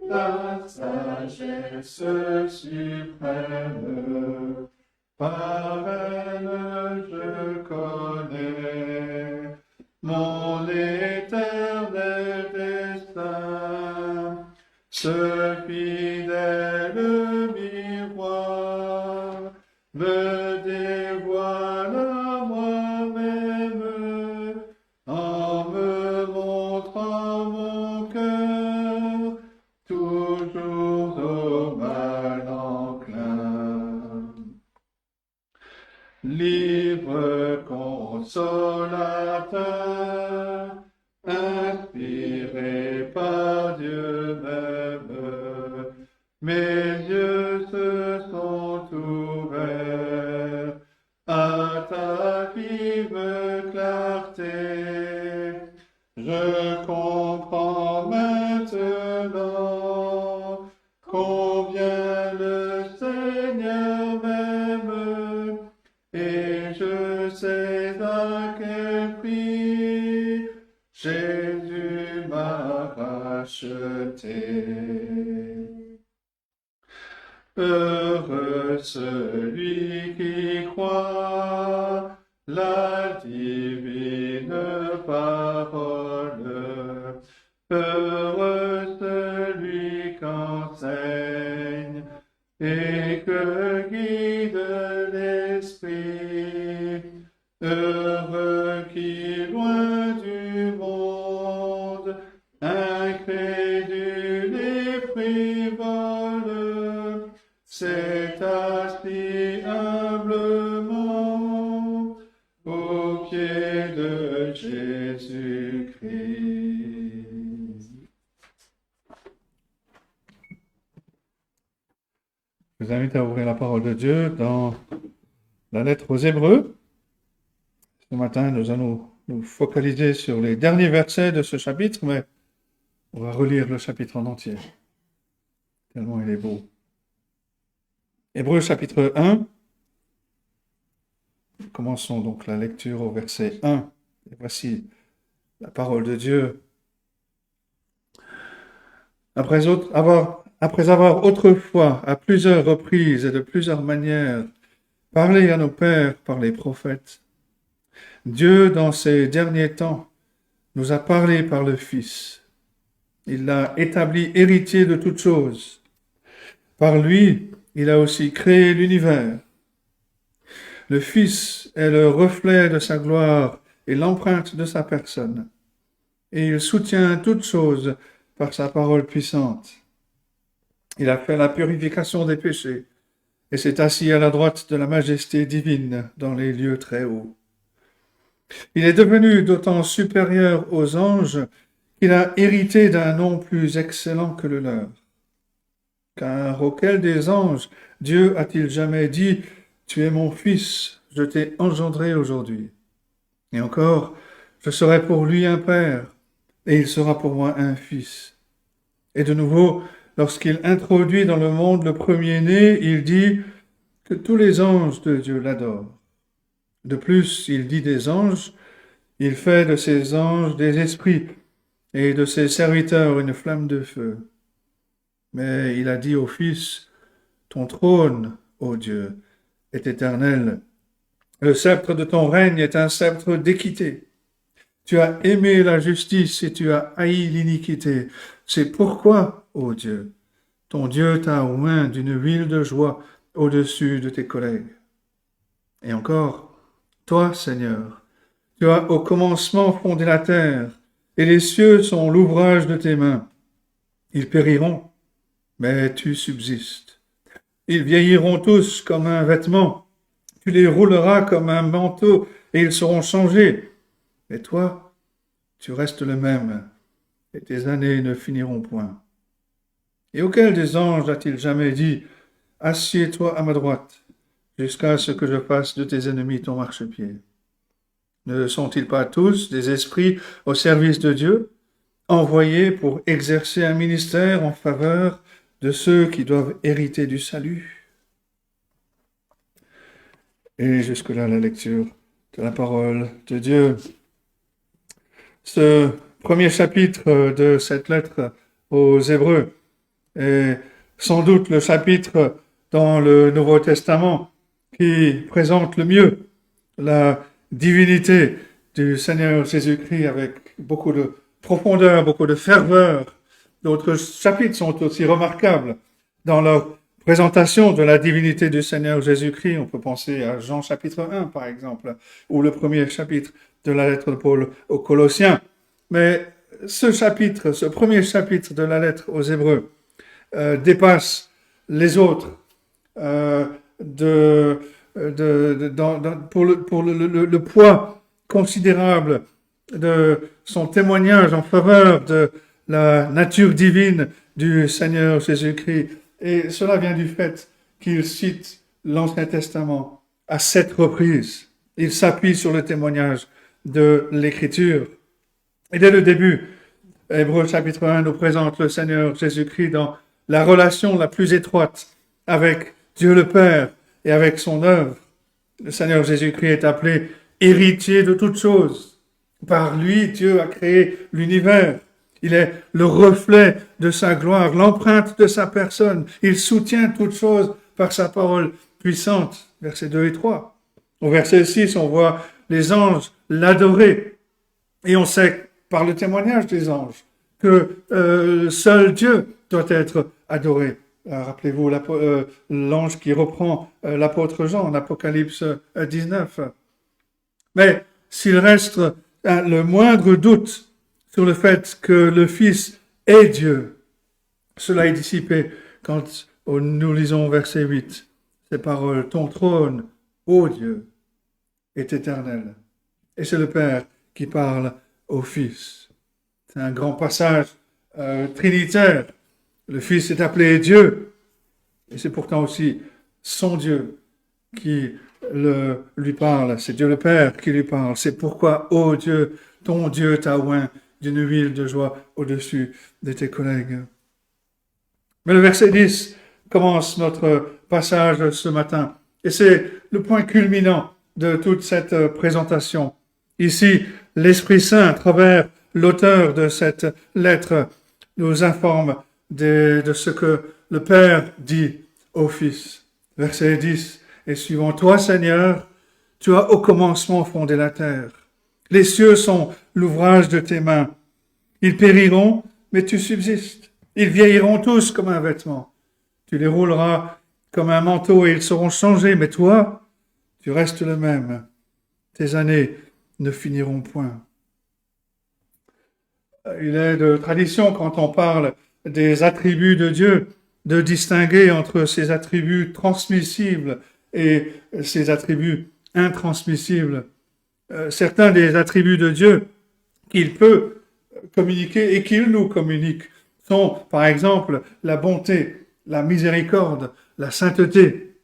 la sagesse suprême. Par elle je connais mon éternel destin. Ce fidèle miroir me dévoile à moi-même en me montrant mon cœur toujours au mal enclin. Livre consolateur, inspiré par Dieu même, mes yeux se sont ouverts à ta vive clarté. Je comprends maintenant combien le Seigneur m'aime, et je sais à quel prix Jésus m'a racheté. Heureux celui qui croit la divine parole. Heureux celui qu'enseigne et que guide l'esprit. Heureux qui, loin du monde, incrédule et frivole, s'est assis humblement aux pieds de Jésus-Christ. Je vous invite à ouvrir la parole de Dieu dans la lettre aux Hébreux. Ce matin, nous allons nous focaliser sur les derniers versets de ce chapitre, mais on va relire le chapitre en entier, tellement il est beau. Hébreux chapitre 1. Commençons donc la lecture au verset 1. Et voici la parole de Dieu. Après avoir autrefois, à plusieurs reprises et de plusieurs manières, parlé à nos pères par les prophètes, Dieu, dans ces derniers temps, nous a parlé par le Fils. Il l'a établi héritier de toutes choses. Par lui, il a aussi créé l'univers. Le Fils est le reflet de sa gloire et l'empreinte de sa personne. Et il soutient toutes choses par sa parole puissante. Il a fait la purification des péchés et s'est assis à la droite de la majesté divine dans les lieux très hauts. Il est devenu d'autant supérieur aux anges qu'il a hérité d'un nom plus excellent que le leur. Car auquel des anges Dieu a-t-il jamais dit « Tu es mon fils, je t'ai engendré aujourd'hui » Et encore, je serai pour lui un père, et il sera pour moi un fils. Et de nouveau, lorsqu'il introduit dans le monde le premier-né, il dit que tous les anges de Dieu l'adorent. De plus, il dit des anges, il fait de ces anges des esprits, et de ses serviteurs une flamme de feu. Mais il a dit au Fils, ton trône, ô Dieu, est éternel. Le sceptre de ton règne est un sceptre d'équité. Tu as aimé la justice et tu as haï l'iniquité. C'est pourquoi, ô Dieu, ton Dieu t'a oint d'une huile de joie au-dessus de tes collègues. Et encore, toi, Seigneur, tu as au commencement fondé la terre, et les cieux sont l'ouvrage de tes mains. Ils périront, mais tu subsistes. Ils vieilliront tous comme un vêtement. Tu les rouleras comme un manteau, et ils seront changés. Mais toi, tu restes le même, et tes années ne finiront point. Et auquel des anges a-t-il jamais dit, « Assieds-toi à ma droite, jusqu'à ce que je fasse de tes ennemis ton marchepied » Ne sont-ils pas tous des esprits au service de Dieu, envoyés pour exercer un ministère en faveur de ceux qui doivent hériter du salut? Et jusque-là, la lecture de la parole de Dieu. Ce premier chapitre de cette lettre aux Hébreux est sans doute le chapitre dans le Nouveau Testament qui présente le mieux la divinité du Seigneur Jésus-Christ avec beaucoup de profondeur, beaucoup de ferveur. D'autres chapitres sont aussi remarquables dans leur présentation de la divinité du Seigneur Jésus-Christ. On peut penser à Jean chapitre 1, par exemple, ou le premier chapitre de la lettre de Paul aux Colossiens. Mais ce premier chapitre de la lettre aux Hébreux dépasse les autres pour le poids considérable de son témoignage en faveur de la nature divine du Seigneur Jésus-Christ. Et cela vient du fait qu'il cite l'Ancien Testament à 7 reprises. Il s'appuie sur le témoignage de l'Écriture. Et dès le début, Hébreux chapitre 1 nous présente le Seigneur Jésus-Christ dans la relation la plus étroite avec Dieu le Père et avec son œuvre. Le Seigneur Jésus-Christ est appelé héritier de toutes choses. Par lui, Dieu a créé l'univers. Il est le reflet de sa gloire, l'empreinte de sa personne. Il soutient toutes choses par sa parole puissante. Versets 2 et 3. Au verset 6, on voit les anges l'adorer. Et on sait, par le témoignage des anges, que seul Dieu doit être adoré. Rappelez-vous l'ange qui reprend l'apôtre Jean en Apocalypse 19. Mais s'il reste le moindre doute sur le fait que le Fils est Dieu, cela est dissipé quand nous lisons verset 8, ces paroles, ton trône, ô Dieu, est éternel. Et c'est le Père qui parle au Fils. C'est un grand passage trinitaire. Le Fils est appelé Dieu. Et c'est pourtant aussi son Dieu qui lui parle. C'est Dieu le Père qui lui parle. C'est pourquoi, ô Dieu, ton Dieu t'a oint d'une huile de joie au-dessus de tes collègues. Mais le verset 10 commence notre passage ce matin. Et c'est le point culminant de toute cette présentation. Ici, l'Esprit Saint, à travers l'auteur de cette lettre, nous informe de ce que le Père dit au Fils. Verset 10 et suivant. Toi, Seigneur, tu as au commencement fondé la terre. Les cieux sont l'ouvrage de tes mains. Ils périront, mais tu subsistes. Ils vieilliront tous comme un vêtement. Tu les rouleras comme un manteau et ils seront changés, mais toi, tu restes le même. Tes années ne finiront point. Il est de tradition, quand on parle des attributs de Dieu, de distinguer entre ses attributs transmissibles et ses attributs intransmissibles. Certains des attributs de Dieu qu'il peut communiquer et qu'il nous communique sont, par exemple, la bonté, la miséricorde, la sainteté.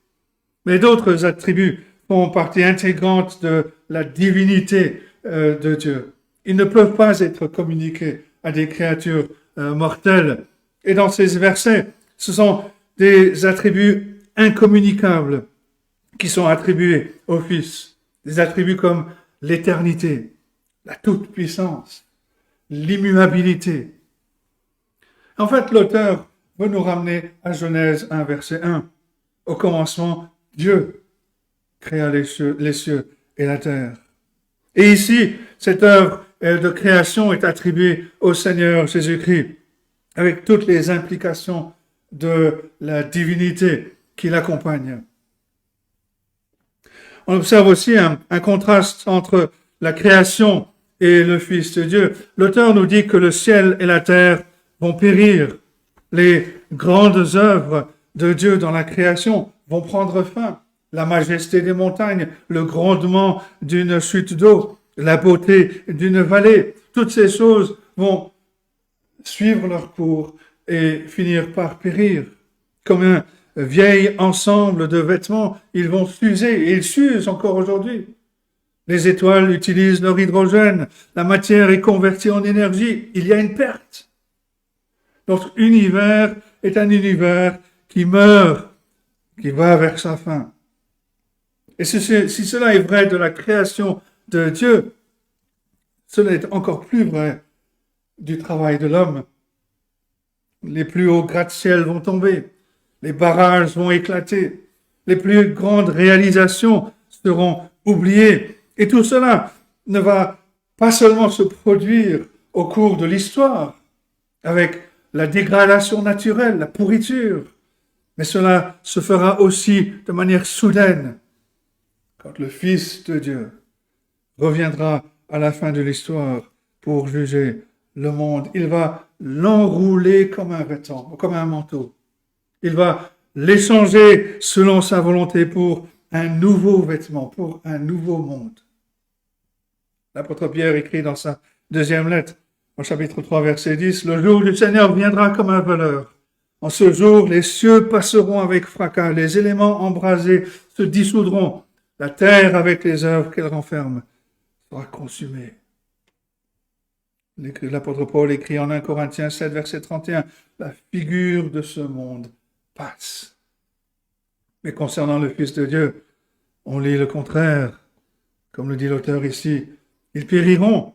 Mais d'autres attributs font partie intégrante de la divinité de Dieu. Ils ne peuvent pas être communiqués à des créatures mortelles. Et dans ces versets, ce sont des attributs incommunicables qui sont attribués au Fils. Des attributs comme l'éternité, la toute-puissance, l'immuabilité. En fait, l'auteur veut nous ramener à Genèse 1, verset 1. Au commencement, Dieu créa les cieux et la terre. Et ici, cette œuvre de création est attribuée au Seigneur Jésus-Christ, avec toutes les implications de la divinité qui l'accompagne. On observe aussi un contraste entre la création et le Fils de Dieu. L'auteur nous dit que le ciel et la terre vont périr. Les grandes œuvres de Dieu dans la création vont prendre fin. La majesté des montagnes, le grondement d'une chute d'eau, la beauté d'une vallée, toutes ces choses vont suivre leur cours et finir par périr. Comme un vieil ensemble de vêtements, ils vont s'user et ils s'usent encore aujourd'hui. Les étoiles utilisent leur hydrogène, la matière est convertie en énergie, il y a une perte. Notre univers est un univers qui meurt, qui va vers sa fin. Et si cela est vrai de la création de Dieu, cela est encore plus vrai du travail de l'homme. Les plus hauts gratte-ciel vont tomber, les barrages vont éclater, les plus grandes réalisations seront oubliées. Et tout cela ne va pas seulement se produire au cours de l'histoire, avec la dégradation naturelle, la pourriture, mais cela se fera aussi de manière soudaine, quand le Fils de Dieu reviendra à la fin de l'histoire pour juger le monde. Il va l'enrouler comme un vêtement, comme un manteau. Il va l'échanger selon sa volonté pour un nouveau vêtement, pour un nouveau monde. L'apôtre Pierre écrit dans sa deuxième lettre, au chapitre 3, verset 10, « Le jour du Seigneur viendra comme un voleur. En ce jour, les cieux passeront avec fracas, les éléments embrasés se dissoudront, la terre avec les œuvres qu'elle renferme sera consumée. » L'apôtre Paul écrit en 1 Corinthiens 7, verset 31, « La figure de ce monde passe. » Mais concernant le Fils de Dieu, on lit le contraire. Comme le dit l'auteur ici, « Ils périront,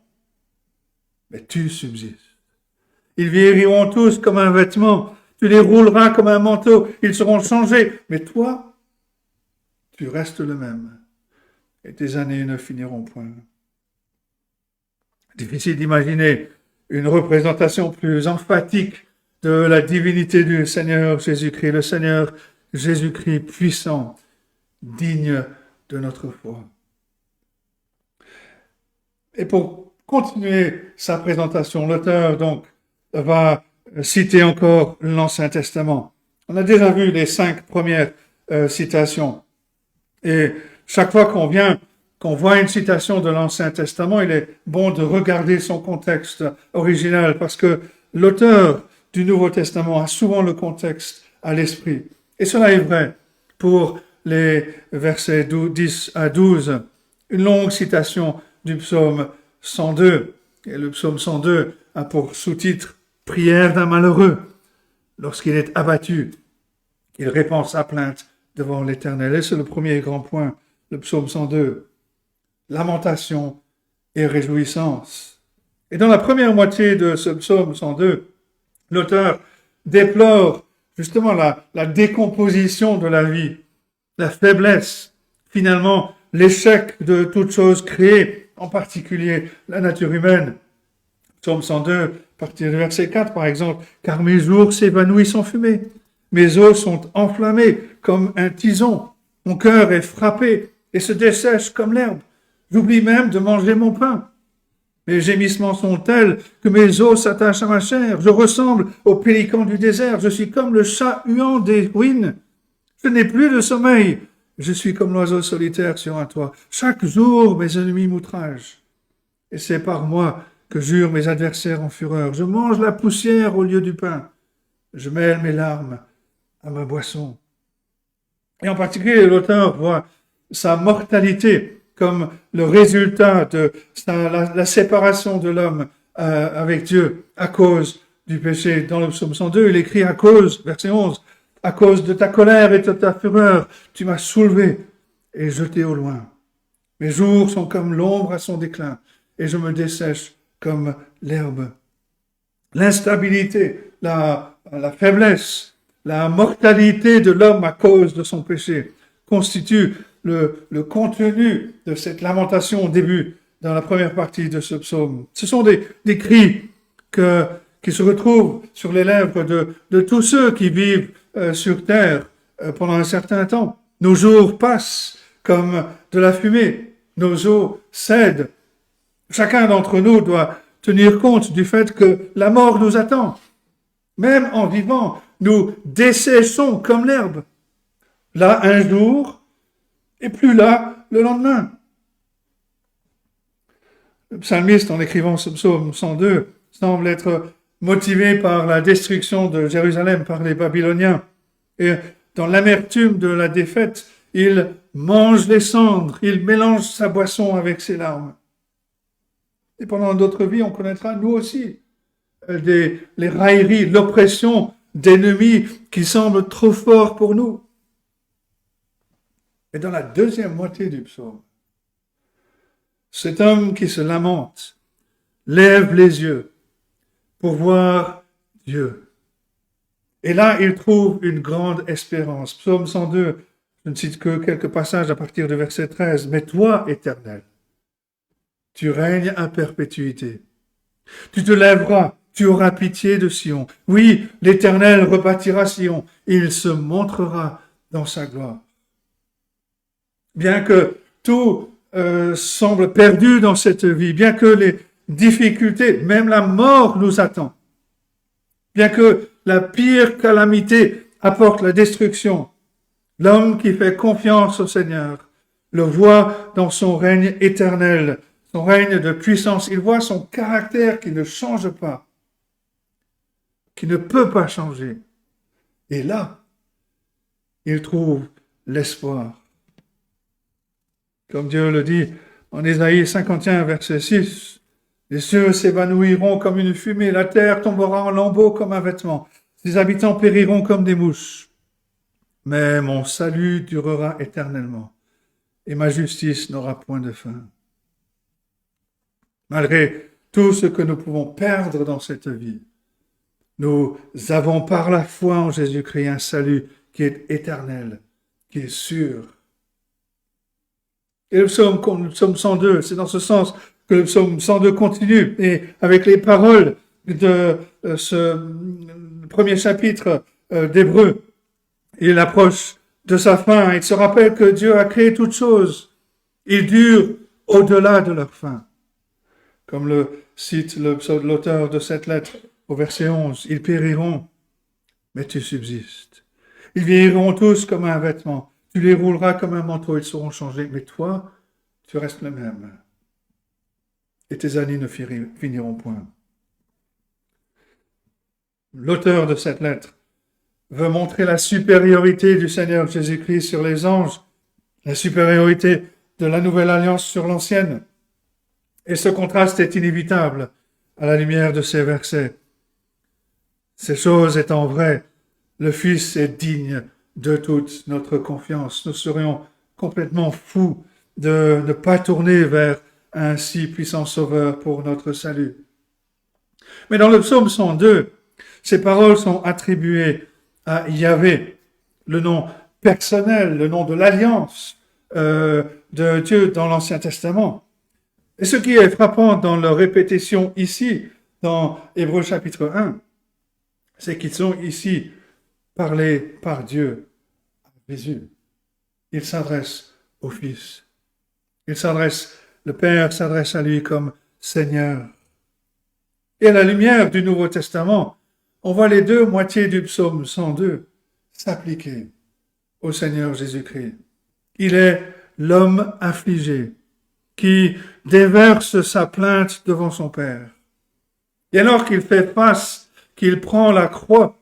mais tu subsistes. Ils vieilliront tous comme un vêtement. Tu les rouleras comme un manteau. Ils seront changés. Mais toi, tu restes le même. Et tes années ne finiront point. » Difficile d'imaginer une représentation plus emphatique de la divinité du Seigneur Jésus-Christ. Le Seigneur Jésus-Christ puissant, digne de notre foi. Et pour continuer sa présentation, l'auteur donc va citer encore l'Ancien Testament. On a déjà vu les 5 premières citations. Et chaque fois qu'on voit une citation de l'Ancien Testament, il est bon de regarder son contexte original parce que l'auteur du Nouveau Testament a souvent le contexte à l'esprit. Et cela est vrai pour les versets 10 à 12, une longue citation du psaume 102. Et le psaume 102 a pour sous-titre « Prière d'un malheureux ». Lorsqu'il est abattu, il répand sa plainte devant l'Éternel. Et c'est le premier grand point, le psaume 102. Lamentation et réjouissance. Et dans la première moitié de ce psaume 102, l'auteur déplore justement la décomposition de la vie, la faiblesse, finalement l'échec de toute chose créée, en particulier la nature humaine. Psaume 102, à partir du verset 4 par exemple, « Car mes jours s'évanouissent en fumée, mes os sont enflammés comme un tison, mon cœur est frappé et se dessèche comme l'herbe. J'oublie même de manger mon pain. Mes gémissements sont tels que mes os s'attachent à ma chair. Je ressemble au pélican du désert. Je suis comme le chat huant des ruines. Je n'ai plus de sommeil. Je suis comme l'oiseau solitaire sur un toit. Chaque jour, mes ennemis m'outragent. Et c'est par moi que jurent mes adversaires en fureur. Je mange la poussière au lieu du pain. Je mêle mes larmes à ma boisson. Et en particulier, l'auteur voit sa mortalité comme le résultat de la séparation de l'homme avec Dieu à cause du péché. Dans le psaume 102, il écrit à cause, verset 11, « À cause de ta colère et de ta fureur, tu m'as soulevé et jeté au loin. Mes jours sont comme l'ombre à son déclin et je me dessèche comme l'herbe. » L'instabilité, la faiblesse, la mortalité de l'homme à cause de son péché constitue le contenu de cette lamentation au début, dans la première partie de ce psaume. Ce sont des cris qui se retrouvent sur les lèvres de tous ceux qui vivent sur terre pendant un certain temps. Nos jours passent comme de la fumée, nos os cèdent. Chacun d'entre nous doit tenir compte du fait que la mort nous attend. Même en vivant, nous desséchons comme l'herbe. Là, un jour, et plus là, le lendemain. Le psalmiste, en écrivant ce psaume 102, semble être motivé par la destruction de Jérusalem par les Babyloniens. Et dans l'amertume de la défaite, il mange les cendres, il mélange sa boisson avec ses larmes. Et pendant d'autres vies, on connaîtra, nous aussi, les railleries, l'oppression d'ennemis qui semblent trop forts pour nous. Et dans la deuxième moitié du psaume, cet homme qui se lamente lève les yeux pour voir Dieu. Et là, il trouve une grande espérance. Psaume 102, je ne cite que quelques passages à partir du verset 13. « Mais toi, Éternel, tu règnes à perpétuité. Tu te lèveras, tu auras pitié de Sion. Oui, l'Éternel rebâtira Sion. Il se montrera dans sa gloire. » Bien que tout semble perdu dans cette vie, bien que les difficultés, même la mort nous attend, bien que la pire calamité apporte la destruction, l'homme qui fait confiance au Seigneur le voit dans son règne éternel, son règne de puissance. Il voit son caractère qui ne change pas, qui ne peut pas changer. Et là, il trouve l'espoir. Comme Dieu le dit en Ésaïe 51, verset 6, « Les cieux s'évanouiront comme une fumée, la terre tombera en lambeaux comme un vêtement, ses habitants périront comme des mouches. Mais mon salut durera éternellement, et ma justice n'aura point de fin. » Malgré tout ce que nous pouvons perdre dans cette vie, nous avons par la foi en Jésus-Christ un salut qui est éternel, qui est sûr. Et le psaume 102, c'est dans ce sens que le psaume 102 continue, et avec les paroles de ce premier chapitre d'Hébreux, il approche de sa fin. Il se rappelle que Dieu a créé toutes choses. Il dure au-delà de leur fin. Comme le cite l'auteur de cette lettre au verset 11, « Ils périront, mais tu subsistes. Ils vieilliront tous comme un vêtement. Tu les rouleras comme un manteau, ils seront changés. Mais toi, tu restes le même. Et tes années ne finiront point. » L'auteur de cette lettre veut montrer la supériorité du Seigneur Jésus-Christ sur les anges, la supériorité de la nouvelle alliance sur l'ancienne. Et ce contraste est inévitable à la lumière de ces versets. Ces choses étant vraies, le Fils est digne de toute notre confiance. Nous serions complètement fous de ne pas tourner vers un si puissant Sauveur pour notre salut. Mais dans le psaume 102, ces paroles sont attribuées à Yahvé, le nom personnel, le nom de l'alliance de Dieu dans l'Ancien Testament. Et ce qui est frappant dans leur répétition ici, dans Hébreux chapitre 1, c'est qu'ils sont ici parlés par Dieu à Jésus. Il s'adresse au Fils. Le Père s'adresse à lui comme Seigneur. Et à la lumière du Nouveau Testament, on voit les deux moitiés du psaume 102 s'appliquer au Seigneur Jésus-Christ. Il est l'homme affligé qui déverse sa plainte devant son Père. Et alors qu'il fait face, qu'il prend la croix,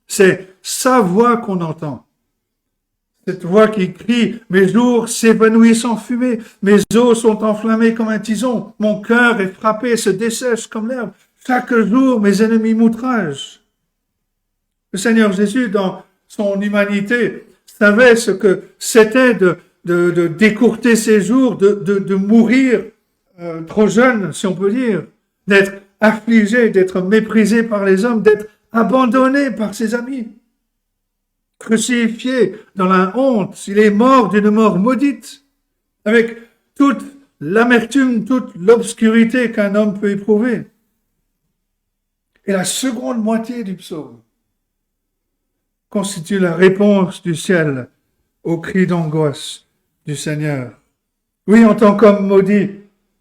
c'est sa voix qu'on entend. Cette voix qui crie « Mes jours s'évanouissent en fumée, mes os sont enflammés comme un tison, mon cœur est frappé, se dessèche comme l'herbe. Chaque jour, mes ennemis m'outragent. » Le Seigneur Jésus, dans son humanité, savait ce que c'était de décourter ses jours, de mourir trop jeune, si on peut dire, d'être affligé, d'être méprisé par les hommes, d'être abandonné par ses amis. Crucifié dans la honte, il est mort d'une mort maudite, avec toute l'amertume, toute l'obscurité qu'un homme peut éprouver. Et la seconde moitié du psaume constitue la réponse du ciel au cri d'angoisse du Seigneur. Oui, en tant qu'homme maudit,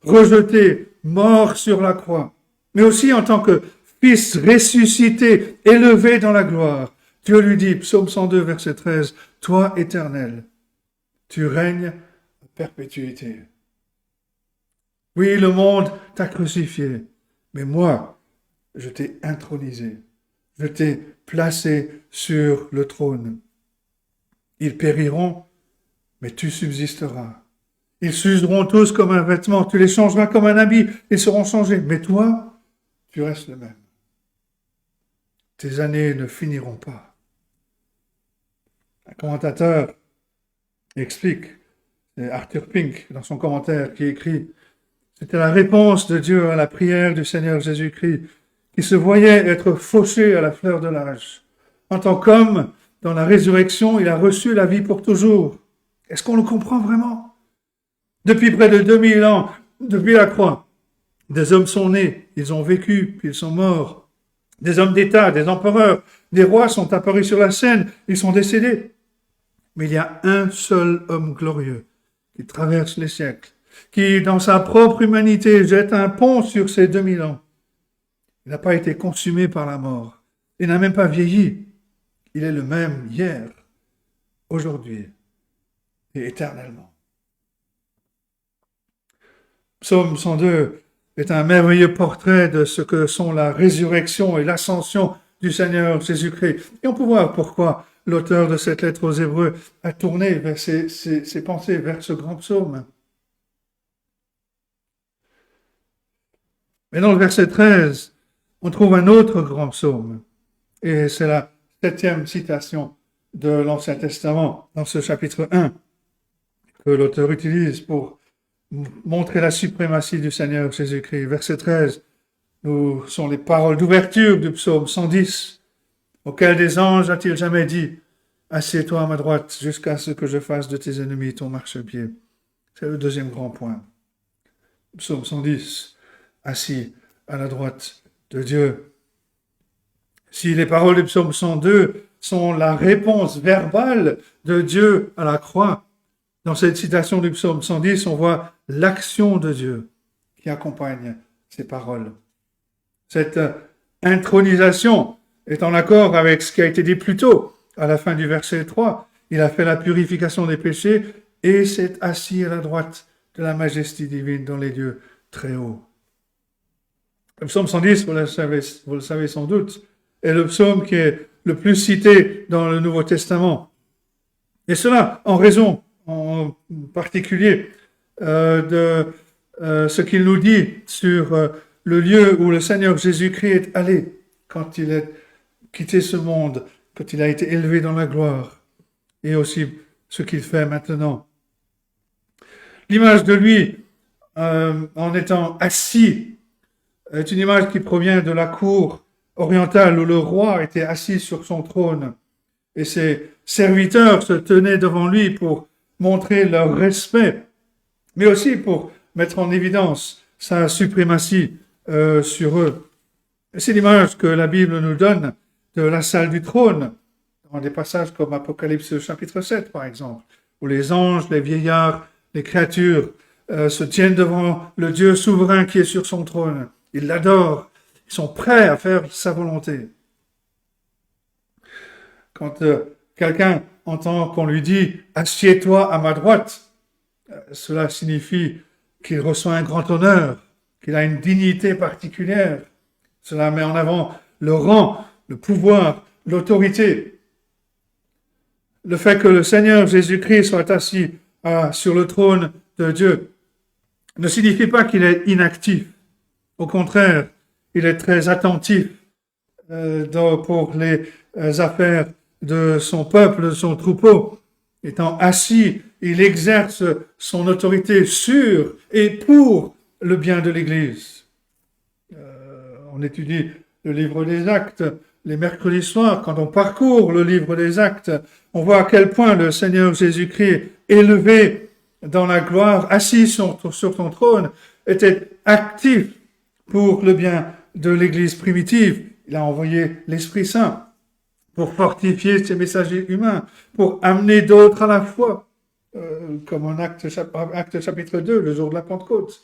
rejeté, mort sur la croix, mais aussi en tant que Fils ressuscité, élevé dans la gloire. Dieu lui dit, psaume 102, verset 13, « Toi, Éternel, tu règnes à perpétuité. » Oui, le monde t'a crucifié, mais moi, je t'ai intronisé, je t'ai placé sur le trône. Ils périront, mais tu subsisteras. Ils s'useront tous comme un vêtement, tu les changeras comme un habit, ils seront changés, mais toi, tu restes le même. Tes années ne finiront pas. Un commentateur explique, c'est Arthur Pink, dans son commentaire, qui écrit « C'était la réponse de Dieu à la prière du Seigneur Jésus-Christ, qui se voyait être fauché à la fleur de l'âge. En tant qu'homme, dans la résurrection, il a reçu la vie pour toujours. » Est-ce qu'on le comprend vraiment? Depuis près de 2000 ans, depuis la croix, des hommes sont nés, ils ont vécu, puis ils sont morts. Des hommes d'État, des empereurs, des rois sont apparus sur la scène, ils sont décédés. Mais il y a un seul homme glorieux qui traverse les siècles, qui, dans sa propre humanité, jette un pont sur ces 2000 ans. Il n'a pas été consumé par la mort. Il n'a même pas vieilli. Il est le même hier, aujourd'hui et éternellement. Psaume 102 est un merveilleux portrait de ce que sont la résurrection et l'ascension du Seigneur Jésus-Christ. Et on peut voir pourquoi l'auteur de cette lettre aux Hébreux a tourné vers ses pensées vers ce grand psaume. Mais dans le verset 13, on trouve un autre grand psaume. Et c'est la 7e citation de l'Ancien Testament, dans ce chapitre 1, que l'auteur utilise pour montrer la suprématie du Seigneur Jésus-Christ. Verset 13, nous sont les paroles d'ouverture du psaume 110. Auquel des anges a-t-il jamais dit, « Assieds-toi à ma droite jusqu'à ce que je fasse de tes ennemis ton marchepied » C'est le deuxième grand point. Psaume 110, assis à la droite de Dieu. Si les paroles du psaume 102 sont la réponse verbale de Dieu à la croix, dans cette citation du psaume 110, on voit l'action de Dieu qui accompagne ces paroles. Cette intronisation est en accord avec ce qui a été dit plus tôt, à la fin du verset 3. Il a fait la purification des péchés et s'est assis à la droite de la majesté divine dans les lieux très hauts. Le psaume 110, vous le savez sans doute, est le psaume qui est le plus cité dans le Nouveau Testament. Et cela en raison, en particulier, de ce qu'il nous dit sur le lieu où le Seigneur Jésus-Christ est allé quand il a quitté ce monde, quand il a été élevé dans la gloire, et aussi ce qu'il fait maintenant. L'image de lui en étant assis est une image qui provient de la cour orientale où le roi était assis sur son trône et ses serviteurs se tenaient devant lui pour montrer leur respect, mais aussi pour mettre en évidence sa suprématie sur eux. Et c'est l'image que la Bible nous donne de la salle du trône, dans des passages comme Apocalypse chapitre 7 par exemple, où les anges, les vieillards, les créatures se tiennent devant le Dieu souverain qui est sur son trône. Ils l'adorent, ils sont prêts à faire sa volonté. Quand quelqu'un entend qu'on lui dit « assieds-toi à ma droite », cela signifie qu'il reçoit un grand honneur, qu'il a une dignité particulière. Cela met en avant le rang, le pouvoir, l'autorité. Le fait que le Seigneur Jésus-Christ soit assis sur le trône de Dieu ne signifie pas qu'il est inactif. Au contraire, il est très attentif pour les affaires de son peuple, de son troupeau. Étant assis, il exerce son autorité sur et pour le bien de l'Église. On étudie le livre des Actes les mercredis soirs. Quand on parcourt le livre des Actes, on voit à quel point le Seigneur Jésus-Christ, élevé dans la gloire, assis sur son trône, était actif pour le bien de l'Église primitive. Il a envoyé l'Esprit Saint pour fortifier ses messagers humains, pour amener d'autres à la foi, comme en Actes chapitre 2, le jour de la Pentecôte.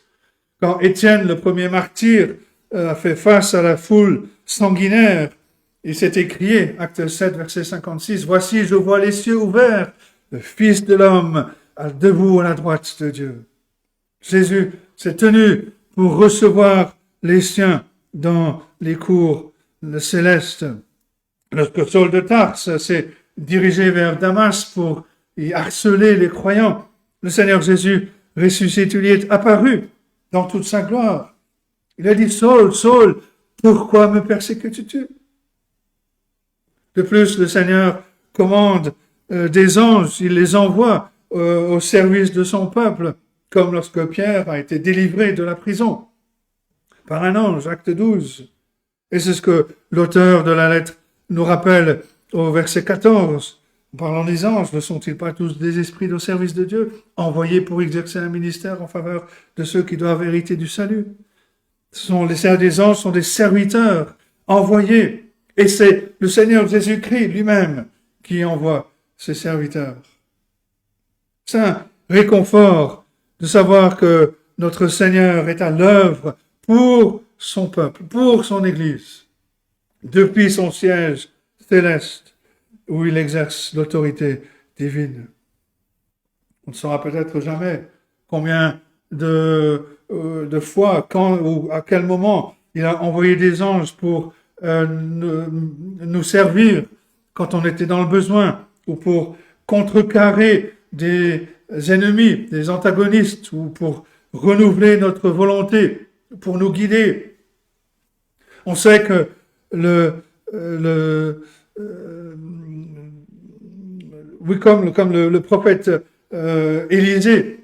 Quand Étienne, le premier martyr, a fait face à la foule sanguinaire, il s'est écrié, Acte 7, verset 56, « Voici, je vois les cieux ouverts, le Fils de l'homme debout à la droite de Dieu. » Jésus s'est tenu pour recevoir les siens dans les cours célestes. Lorsque Saul de Tarse s'est dirigé vers Damas pour y harceler les croyants, le Seigneur Jésus ressuscité lui est apparu dans toute sa gloire. Il a dit, « Saul, Saul, pourquoi me persécutes-tu » De plus, le Seigneur commande des anges, il les envoie au service de son peuple, comme lorsque Pierre a été délivré de la prison par un ange, acte 12. Et c'est ce que l'auteur de la lettre nous rappelle au verset 14. En parlant des anges, ne sont-ils pas tous des esprits au service de Dieu, envoyés pour exercer un ministère en faveur de ceux qui doivent hériter du salut? Les anges sont des serviteurs envoyés. Et c'est le Seigneur Jésus-Christ lui-même qui envoie ses serviteurs. C'est un réconfort de savoir que notre Seigneur est à l'œuvre pour son peuple, pour son Église, depuis son siège céleste où il exerce l'autorité divine. On ne saura peut-être jamais combien de fois, quand ou à quel moment il a envoyé des anges pour nous servir quand on était dans le besoin, ou pour contrecarrer des ennemis, des antagonistes, ou pour renouveler notre volonté, pour nous guider. On sait que comme le prophète Élisée,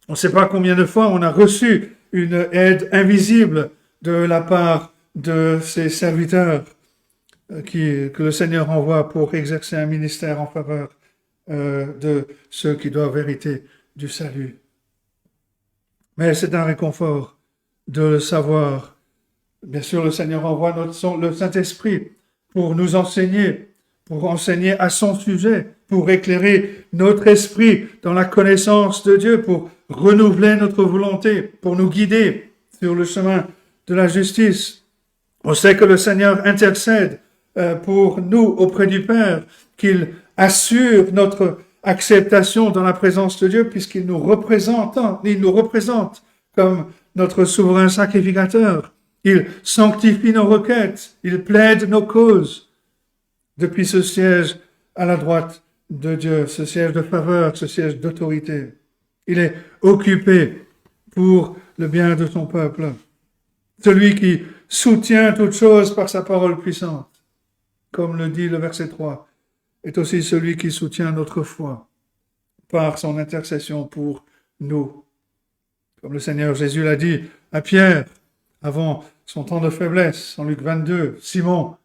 on ne sait pas combien de fois on a reçu une aide invisible de la part de ses serviteurs que le Seigneur envoie pour exercer un ministère en faveur de ceux qui doivent hériter du salut. Mais c'est un réconfort de le savoir. Bien sûr, le Seigneur envoie le Saint-Esprit pour nous enseigner, pour enseigner à son sujet, pour éclairer notre esprit dans la connaissance de Dieu, pour renouveler notre volonté, pour nous guider sur le chemin de la justice. On sait que le Seigneur intercède pour nous auprès du Père, qu'il assure notre acceptation dans la présence de Dieu puisqu'il nous représente comme notre souverain sacrificateur. Il sanctifie nos requêtes, il plaide nos causes. depuis ce siège à la droite de Dieu, ce siège de faveur, ce siège d'autorité. Il est occupé pour le bien de son peuple. Celui qui soutient toutes choses par sa parole puissante, comme le dit le verset 3, est aussi celui qui soutient notre foi par son intercession pour nous. Comme le Seigneur Jésus l'a dit à Pierre avant son temps de faiblesse, en Luc 22, Simon,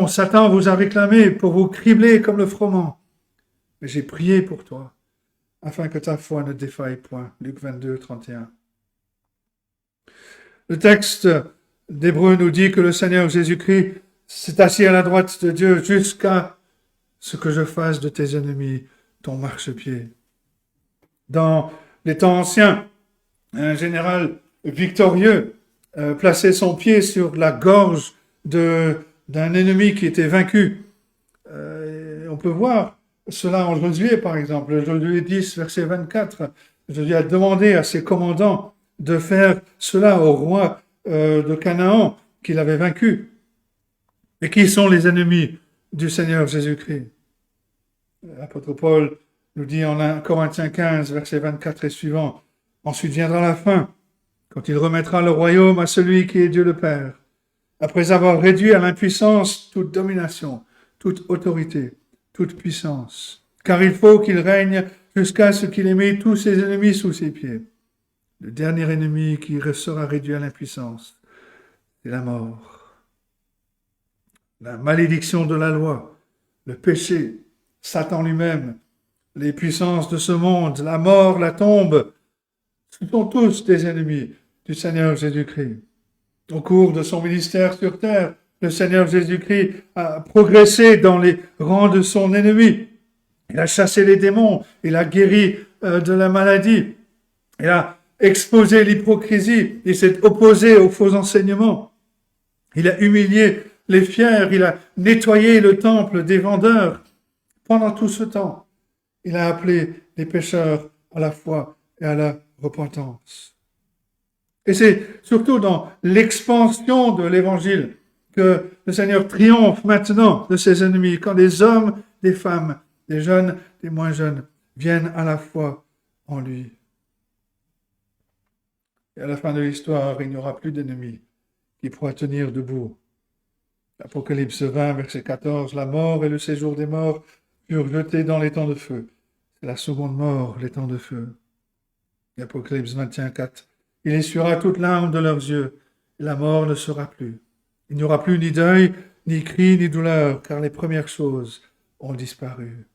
Satan vous a réclamé pour vous cribler comme le froment. Mais j'ai prié pour toi, afin que ta foi ne défaille point. Luc 22, 31. Le texte d'Hébreux nous dit que le Seigneur Jésus-Christ s'est assis à la droite de Dieu jusqu'à ce que je fasse de tes ennemis ton marchepied. Dans les temps anciens, un général victorieux plaçait son pied sur la gorge d'un ennemi qui était vaincu. On peut voir cela en Josué, par exemple. Josué 10, verset 24. Josué a demandé à ses commandants de faire cela au roi de Canaan qu'il avait vaincu. Et qui sont les ennemis du Seigneur Jésus-Christ? L'apôtre Paul nous dit en 1 Corinthiens 15, verset 24 et suivant, « Ensuite viendra la fin, quand il remettra le royaume à celui qui est Dieu le Père, après avoir réduit à l'impuissance toute domination, toute autorité, toute puissance. Car il faut qu'il règne jusqu'à ce qu'il ait mis tous ses ennemis sous ses pieds. Le dernier ennemi qui sera réduit à l'impuissance, c'est la mort. La malédiction de la loi, le péché, Satan lui-même, les puissances de ce monde, la mort, la tombe, ce sont tous des ennemis du Seigneur Jésus-Christ. Au cours de son ministère sur terre, le Seigneur Jésus-Christ a progressé dans les rangs de son ennemi. Il a chassé les démons, il a guéri de la maladie, il a exposé l'hypocrisie, il s'est opposé aux faux enseignements, il a humilié les fiers, il a nettoyé le temple des vendeurs. Pendant tout ce temps, il a appelé les pécheurs à la foi et à la repentance. Et c'est surtout dans l'expansion de l'Évangile que le Seigneur triomphe maintenant de ses ennemis, quand des hommes, des femmes, des jeunes, des moins jeunes, viennent à la foi en lui. Et à la fin de l'histoire, il n'y aura plus d'ennemis qui pourra tenir debout. Apocalypse 20, verset 14, la mort et le séjour des morts furent jetés dans les temps de feu. C'est la seconde mort, les temps de feu. Et Apocalypse 21, 4, il essuiera toute larme de leurs yeux, et la mort ne sera plus. Il n'y aura plus ni deuil, ni cri, ni douleur, car les premières choses ont disparu.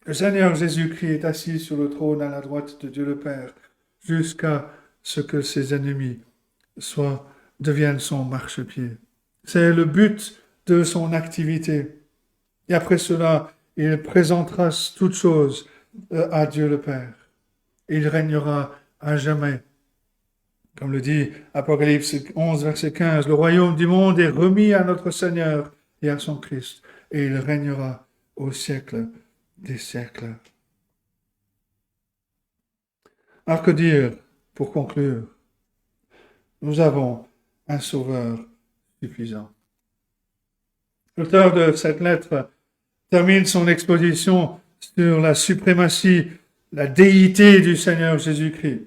Le Seigneur Jésus-Christ est assis sur le trône à la droite de Dieu le Père, jusqu'à ce que ses ennemis deviennent son marchepied. C'est le but de son activité. Et après cela, il présentera toutes choses à Dieu le Père. Il régnera à jamais. Comme le dit Apocalypse 11, verset 15, le royaume du monde est remis à notre Seigneur et à son Christ, et il régnera au siècle des siècles. Alors que dire pour conclure? Nous avons un sauveur suffisant. L'auteur de cette lettre termine son exposition sur la suprématie, la déité du Seigneur Jésus-Christ.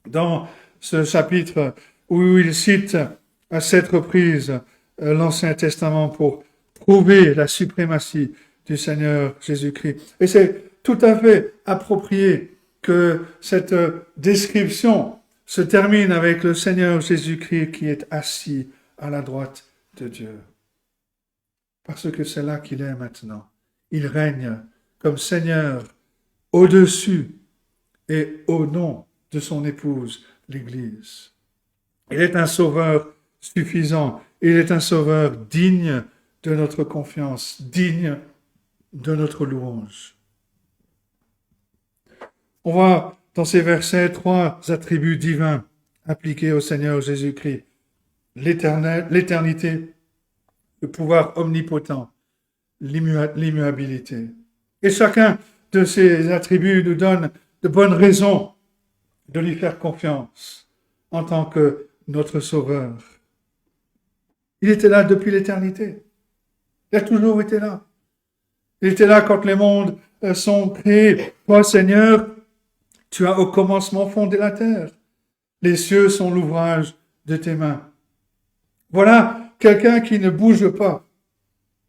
Dans ce chapitre où il cite à 7 reprises l'Ancien Testament pour prouver la suprématie du Seigneur Jésus-Christ. Et c'est tout à fait approprié que cette description se termine avec le Seigneur Jésus-Christ qui est assis à la droite de Dieu. Parce que c'est là qu'il est maintenant. Il règne comme Seigneur au-dessus et au nom de son épouse, l'Église. Il est un sauveur suffisant. Il est un sauveur digne de notre confiance, digne de notre louange. On voit dans ces versets 3 attributs divins appliqués au Seigneur Jésus-Christ. L'éternité, le pouvoir omnipotent, l'immuabilité. Et chacun de ces attributs nous donne de bonnes raisons de lui faire confiance en tant que notre Sauveur. Il était là depuis l'éternité. Il a toujours été là. Il était là quand les mondes sont créés. Toi, Seigneur, tu as au commencement fondé la terre. Les cieux sont l'ouvrage de tes mains. Voilà quelqu'un qui ne bouge pas.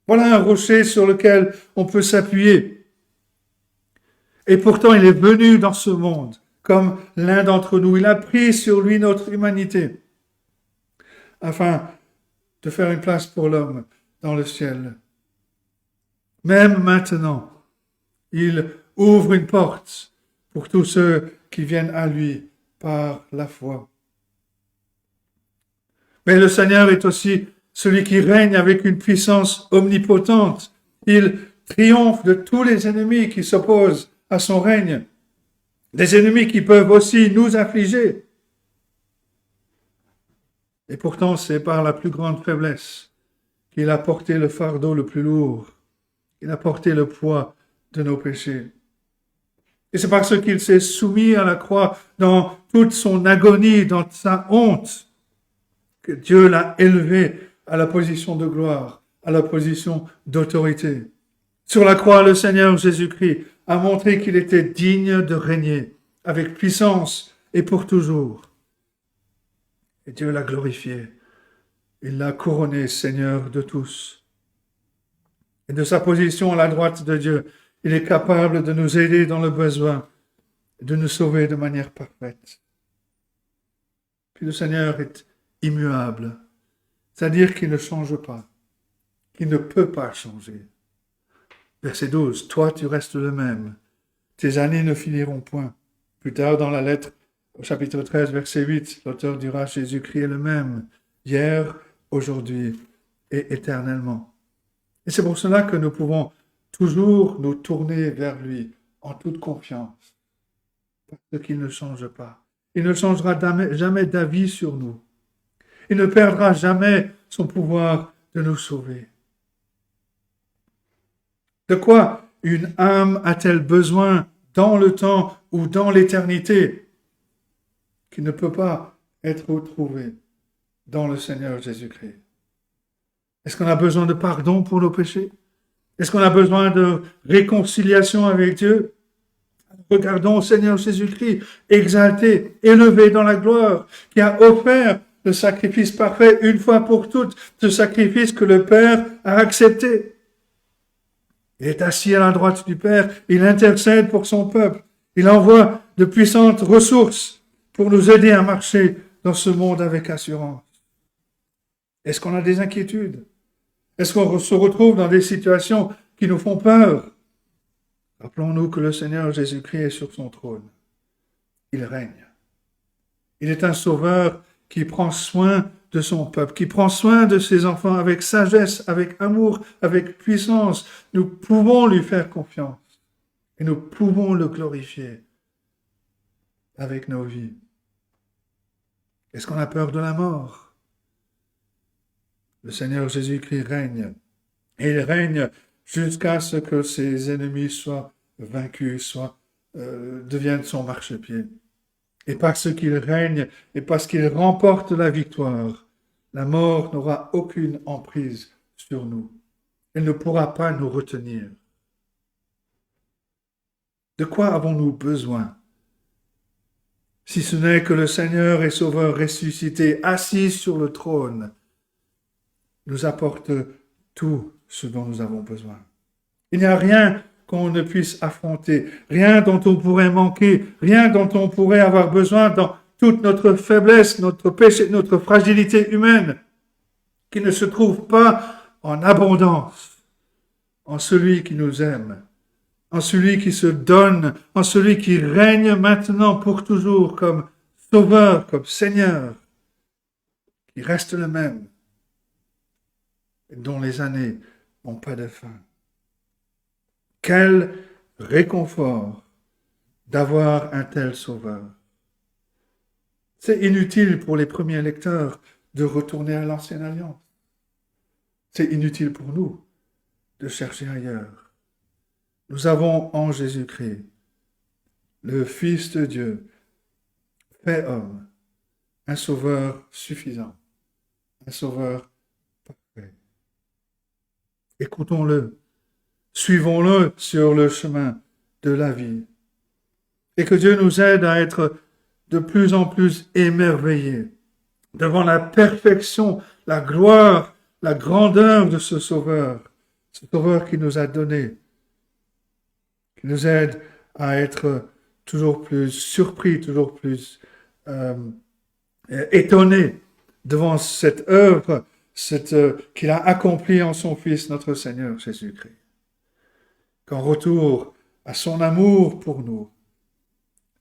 Voilà un rocher sur lequel on peut s'appuyer. Et pourtant, il est venu dans ce monde comme l'un d'entre nous. Il a pris sur lui notre humanité afin de faire une place pour l'homme dans le ciel. Même maintenant, il ouvre une porte pour tous ceux qui viennent à lui par la foi. Mais le Seigneur est aussi celui qui règne avec une puissance omnipotente. Il triomphe de tous les ennemis qui s'opposent à son règne, des ennemis qui peuvent aussi nous affliger. Et pourtant, c'est par la plus grande faiblesse qu'il a porté le fardeau le plus lourd. Il a porté le poids de nos péchés. Et c'est parce qu'il s'est soumis à la croix dans toute son agonie, dans sa honte, que Dieu l'a élevé à la position de gloire, à la position d'autorité. Sur la croix, le Seigneur Jésus-Christ a montré qu'il était digne de régner avec puissance et pour toujours. Et Dieu l'a glorifié. Il l'a couronné Seigneur de tous. Et de sa position à la droite de Dieu, il est capable de nous aider dans le besoin, de nous sauver de manière parfaite. Puis le Seigneur est immuable, c'est-à-dire qu'il ne change pas, qu'il ne peut pas changer. Verset 12, toi tu restes le même, tes années ne finiront point. Plus tard dans la lettre, au chapitre 13, verset 8, l'auteur dira Jésus-Christ est le même, hier, aujourd'hui et éternellement. Et c'est pour cela que nous pouvons toujours nous tourner vers lui en toute confiance, parce qu'il ne change pas. Il ne changera jamais d'avis sur nous. Il ne perdra jamais son pouvoir de nous sauver. De quoi une âme a-t-elle besoin dans le temps ou dans l'éternité qui ne peut pas être retrouvée dans le Seigneur Jésus-Christ? Est-ce qu'on a besoin de pardon pour nos péchés? Est-ce qu'on a besoin de réconciliation avec Dieu? Regardons au Seigneur Jésus-Christ, exalté, élevé dans la gloire, qui a offert le sacrifice parfait une fois pour toutes, ce sacrifice que le Père a accepté. Il est assis à la droite du Père, il intercède pour son peuple, il envoie de puissantes ressources pour nous aider à marcher dans ce monde avec assurance. Est-ce qu'on a des inquiétudes? Est-ce qu'on se retrouve dans des situations qui nous font peur? Rappelons-nous que le Seigneur Jésus-Christ est sur son trône. Il règne. Il est un sauveur qui prend soin de son peuple, qui prend soin de ses enfants avec sagesse, avec amour, avec puissance. Nous pouvons lui faire confiance et nous pouvons le glorifier avec nos vies. Est-ce qu'on a peur de la mort? Le Seigneur Jésus-Christ règne. Et il règne jusqu'à ce que ses ennemis soient vaincus, deviennent son marchepied. Et parce qu'il règne et parce qu'il remporte la victoire, la mort n'aura aucune emprise sur nous. Elle ne pourra pas nous retenir. De quoi avons-nous besoin? Si ce n'est que le Seigneur et Sauveur ressuscité, assis sur le trône, nous apporte tout ce dont nous avons besoin. Il n'y a rien qu'on ne puisse affronter, rien dont on pourrait manquer, rien dont on pourrait avoir besoin dans toute notre faiblesse, notre péché, notre fragilité humaine, qui ne se trouve pas en abondance, en celui qui nous aime, en celui qui se donne, en celui qui règne maintenant pour toujours comme Sauveur, comme Seigneur, qui reste le même, dont les années n'ont pas de fin. Quel réconfort d'avoir un tel Sauveur. C'est inutile pour les premiers lecteurs de retourner à l'Ancienne Alliance. C'est inutile pour nous de chercher ailleurs. Nous avons en Jésus-Christ le Fils de Dieu, fait homme, un Sauveur suffisant, un Sauveur parfait. Écoutons-le, suivons-le sur le chemin de la vie. Et que Dieu nous aide à être de plus en plus émerveillés devant la perfection, la gloire, la grandeur de ce Sauveur qui nous a donné, qui nous aide à être toujours plus surpris, toujours plus étonnés devant cette œuvre qu'il a accomplie en son Fils, notre Seigneur Jésus-Christ. Qu'en retour à son amour pour nous,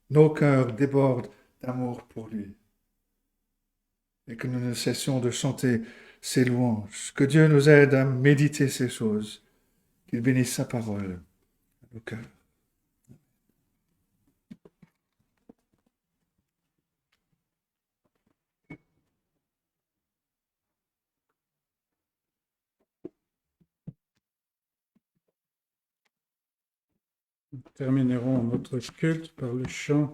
nos cœurs débordent d'amour pour lui. Et que nous ne cessions de chanter ses louanges. Que Dieu nous aide à méditer ces choses. Qu'il bénisse sa parole à nos cœurs. Nous terminerons notre culte par le chant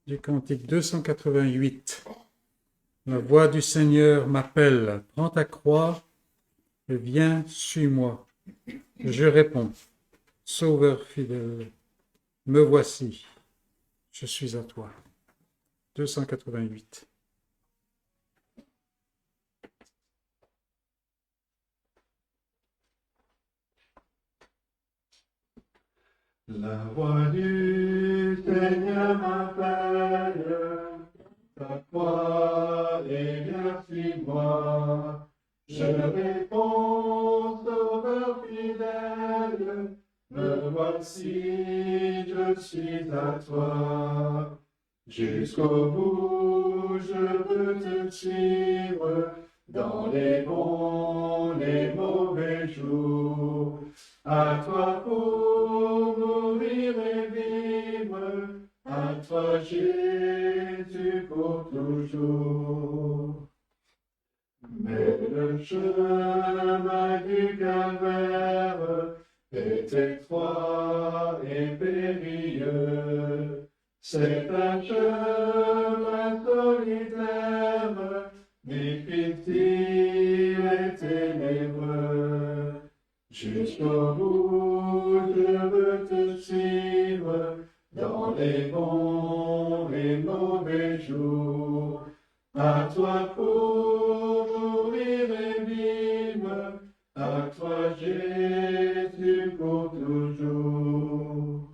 du cantique 288. La voix du Seigneur m'appelle, prends ta croix et viens, suis-moi. Je réponds, Sauveur fidèle, me voici, je suis à toi. 288. La voix du Seigneur m'appelle, ta croix et viens suis-moi. Je réponds, Sauveur fidèle, me voici, je suis à toi. Jusqu'au bout, je veux te suivre, dans les bons, les mauvais jours. À toi pour mourir et vivre, à toi Jésus pour toujours. Mais le chemin du calvaire est étroit et périlleux. C'est un chemin solitaire, difficile et ténébreux. Jusqu'au bout, je veux te suivre, dans les bons et mauvais jours. À toi pour mourir et vivre, à toi Jésus pour toujours.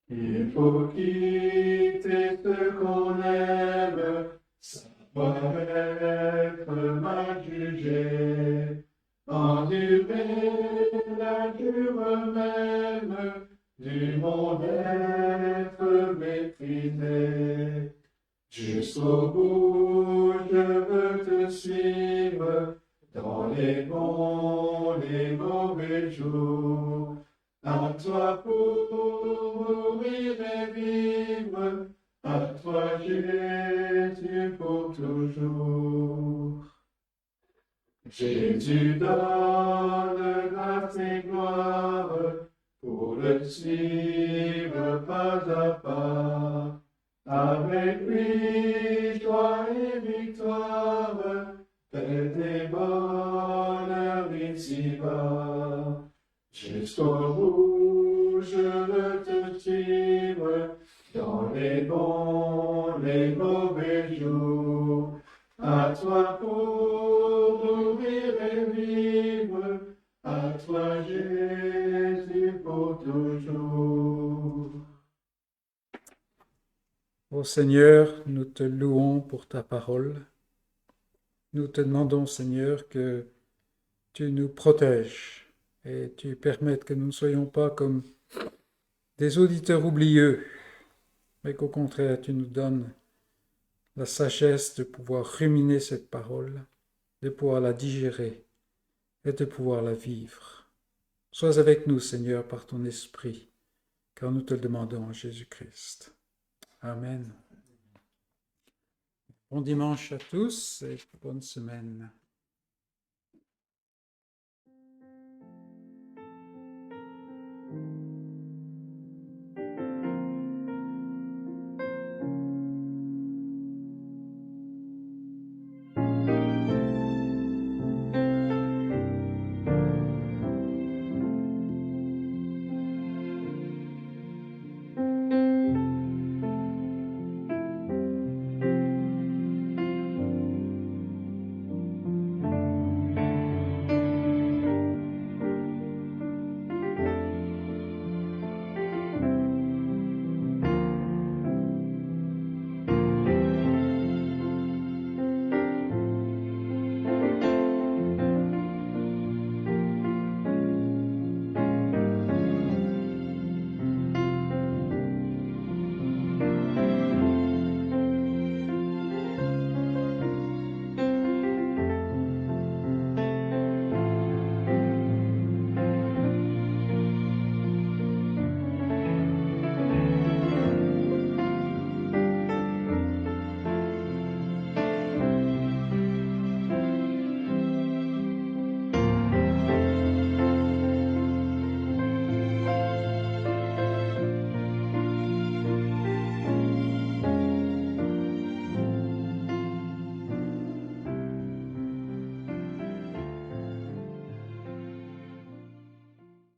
Il faut quitter ce qu'on aime, savoir être mal jugé, endurer la dure même du monde être méprisé. Jusqu'au bout, je veux te suivre, dans les bons, les mauvais jours. À toi pour mourir et vivre, à toi Jésus pour toujours. Jésus donne grâce et gloire, pour le suivre pas à pas. Avec lui, joie et victoire, paix et bonheur ici-bas. Jusqu'au bout, je veux te suivre, dans les bons, les mauvais jours. À toi pour mourir et vivre, à toi Jésus pour toujours. Ô Seigneur, nous te louons pour ta parole. Nous te demandons, Seigneur, que tu nous protèges et tu permettes que nous ne soyons pas comme des auditeurs oublieux, mais qu'au contraire, tu nous donnes la sagesse de pouvoir ruminer cette parole, de pouvoir la digérer et de pouvoir la vivre. Sois avec nous, Seigneur, par ton esprit, car nous te le demandons en Jésus-Christ. Amen. Bon dimanche à tous et bonne semaine.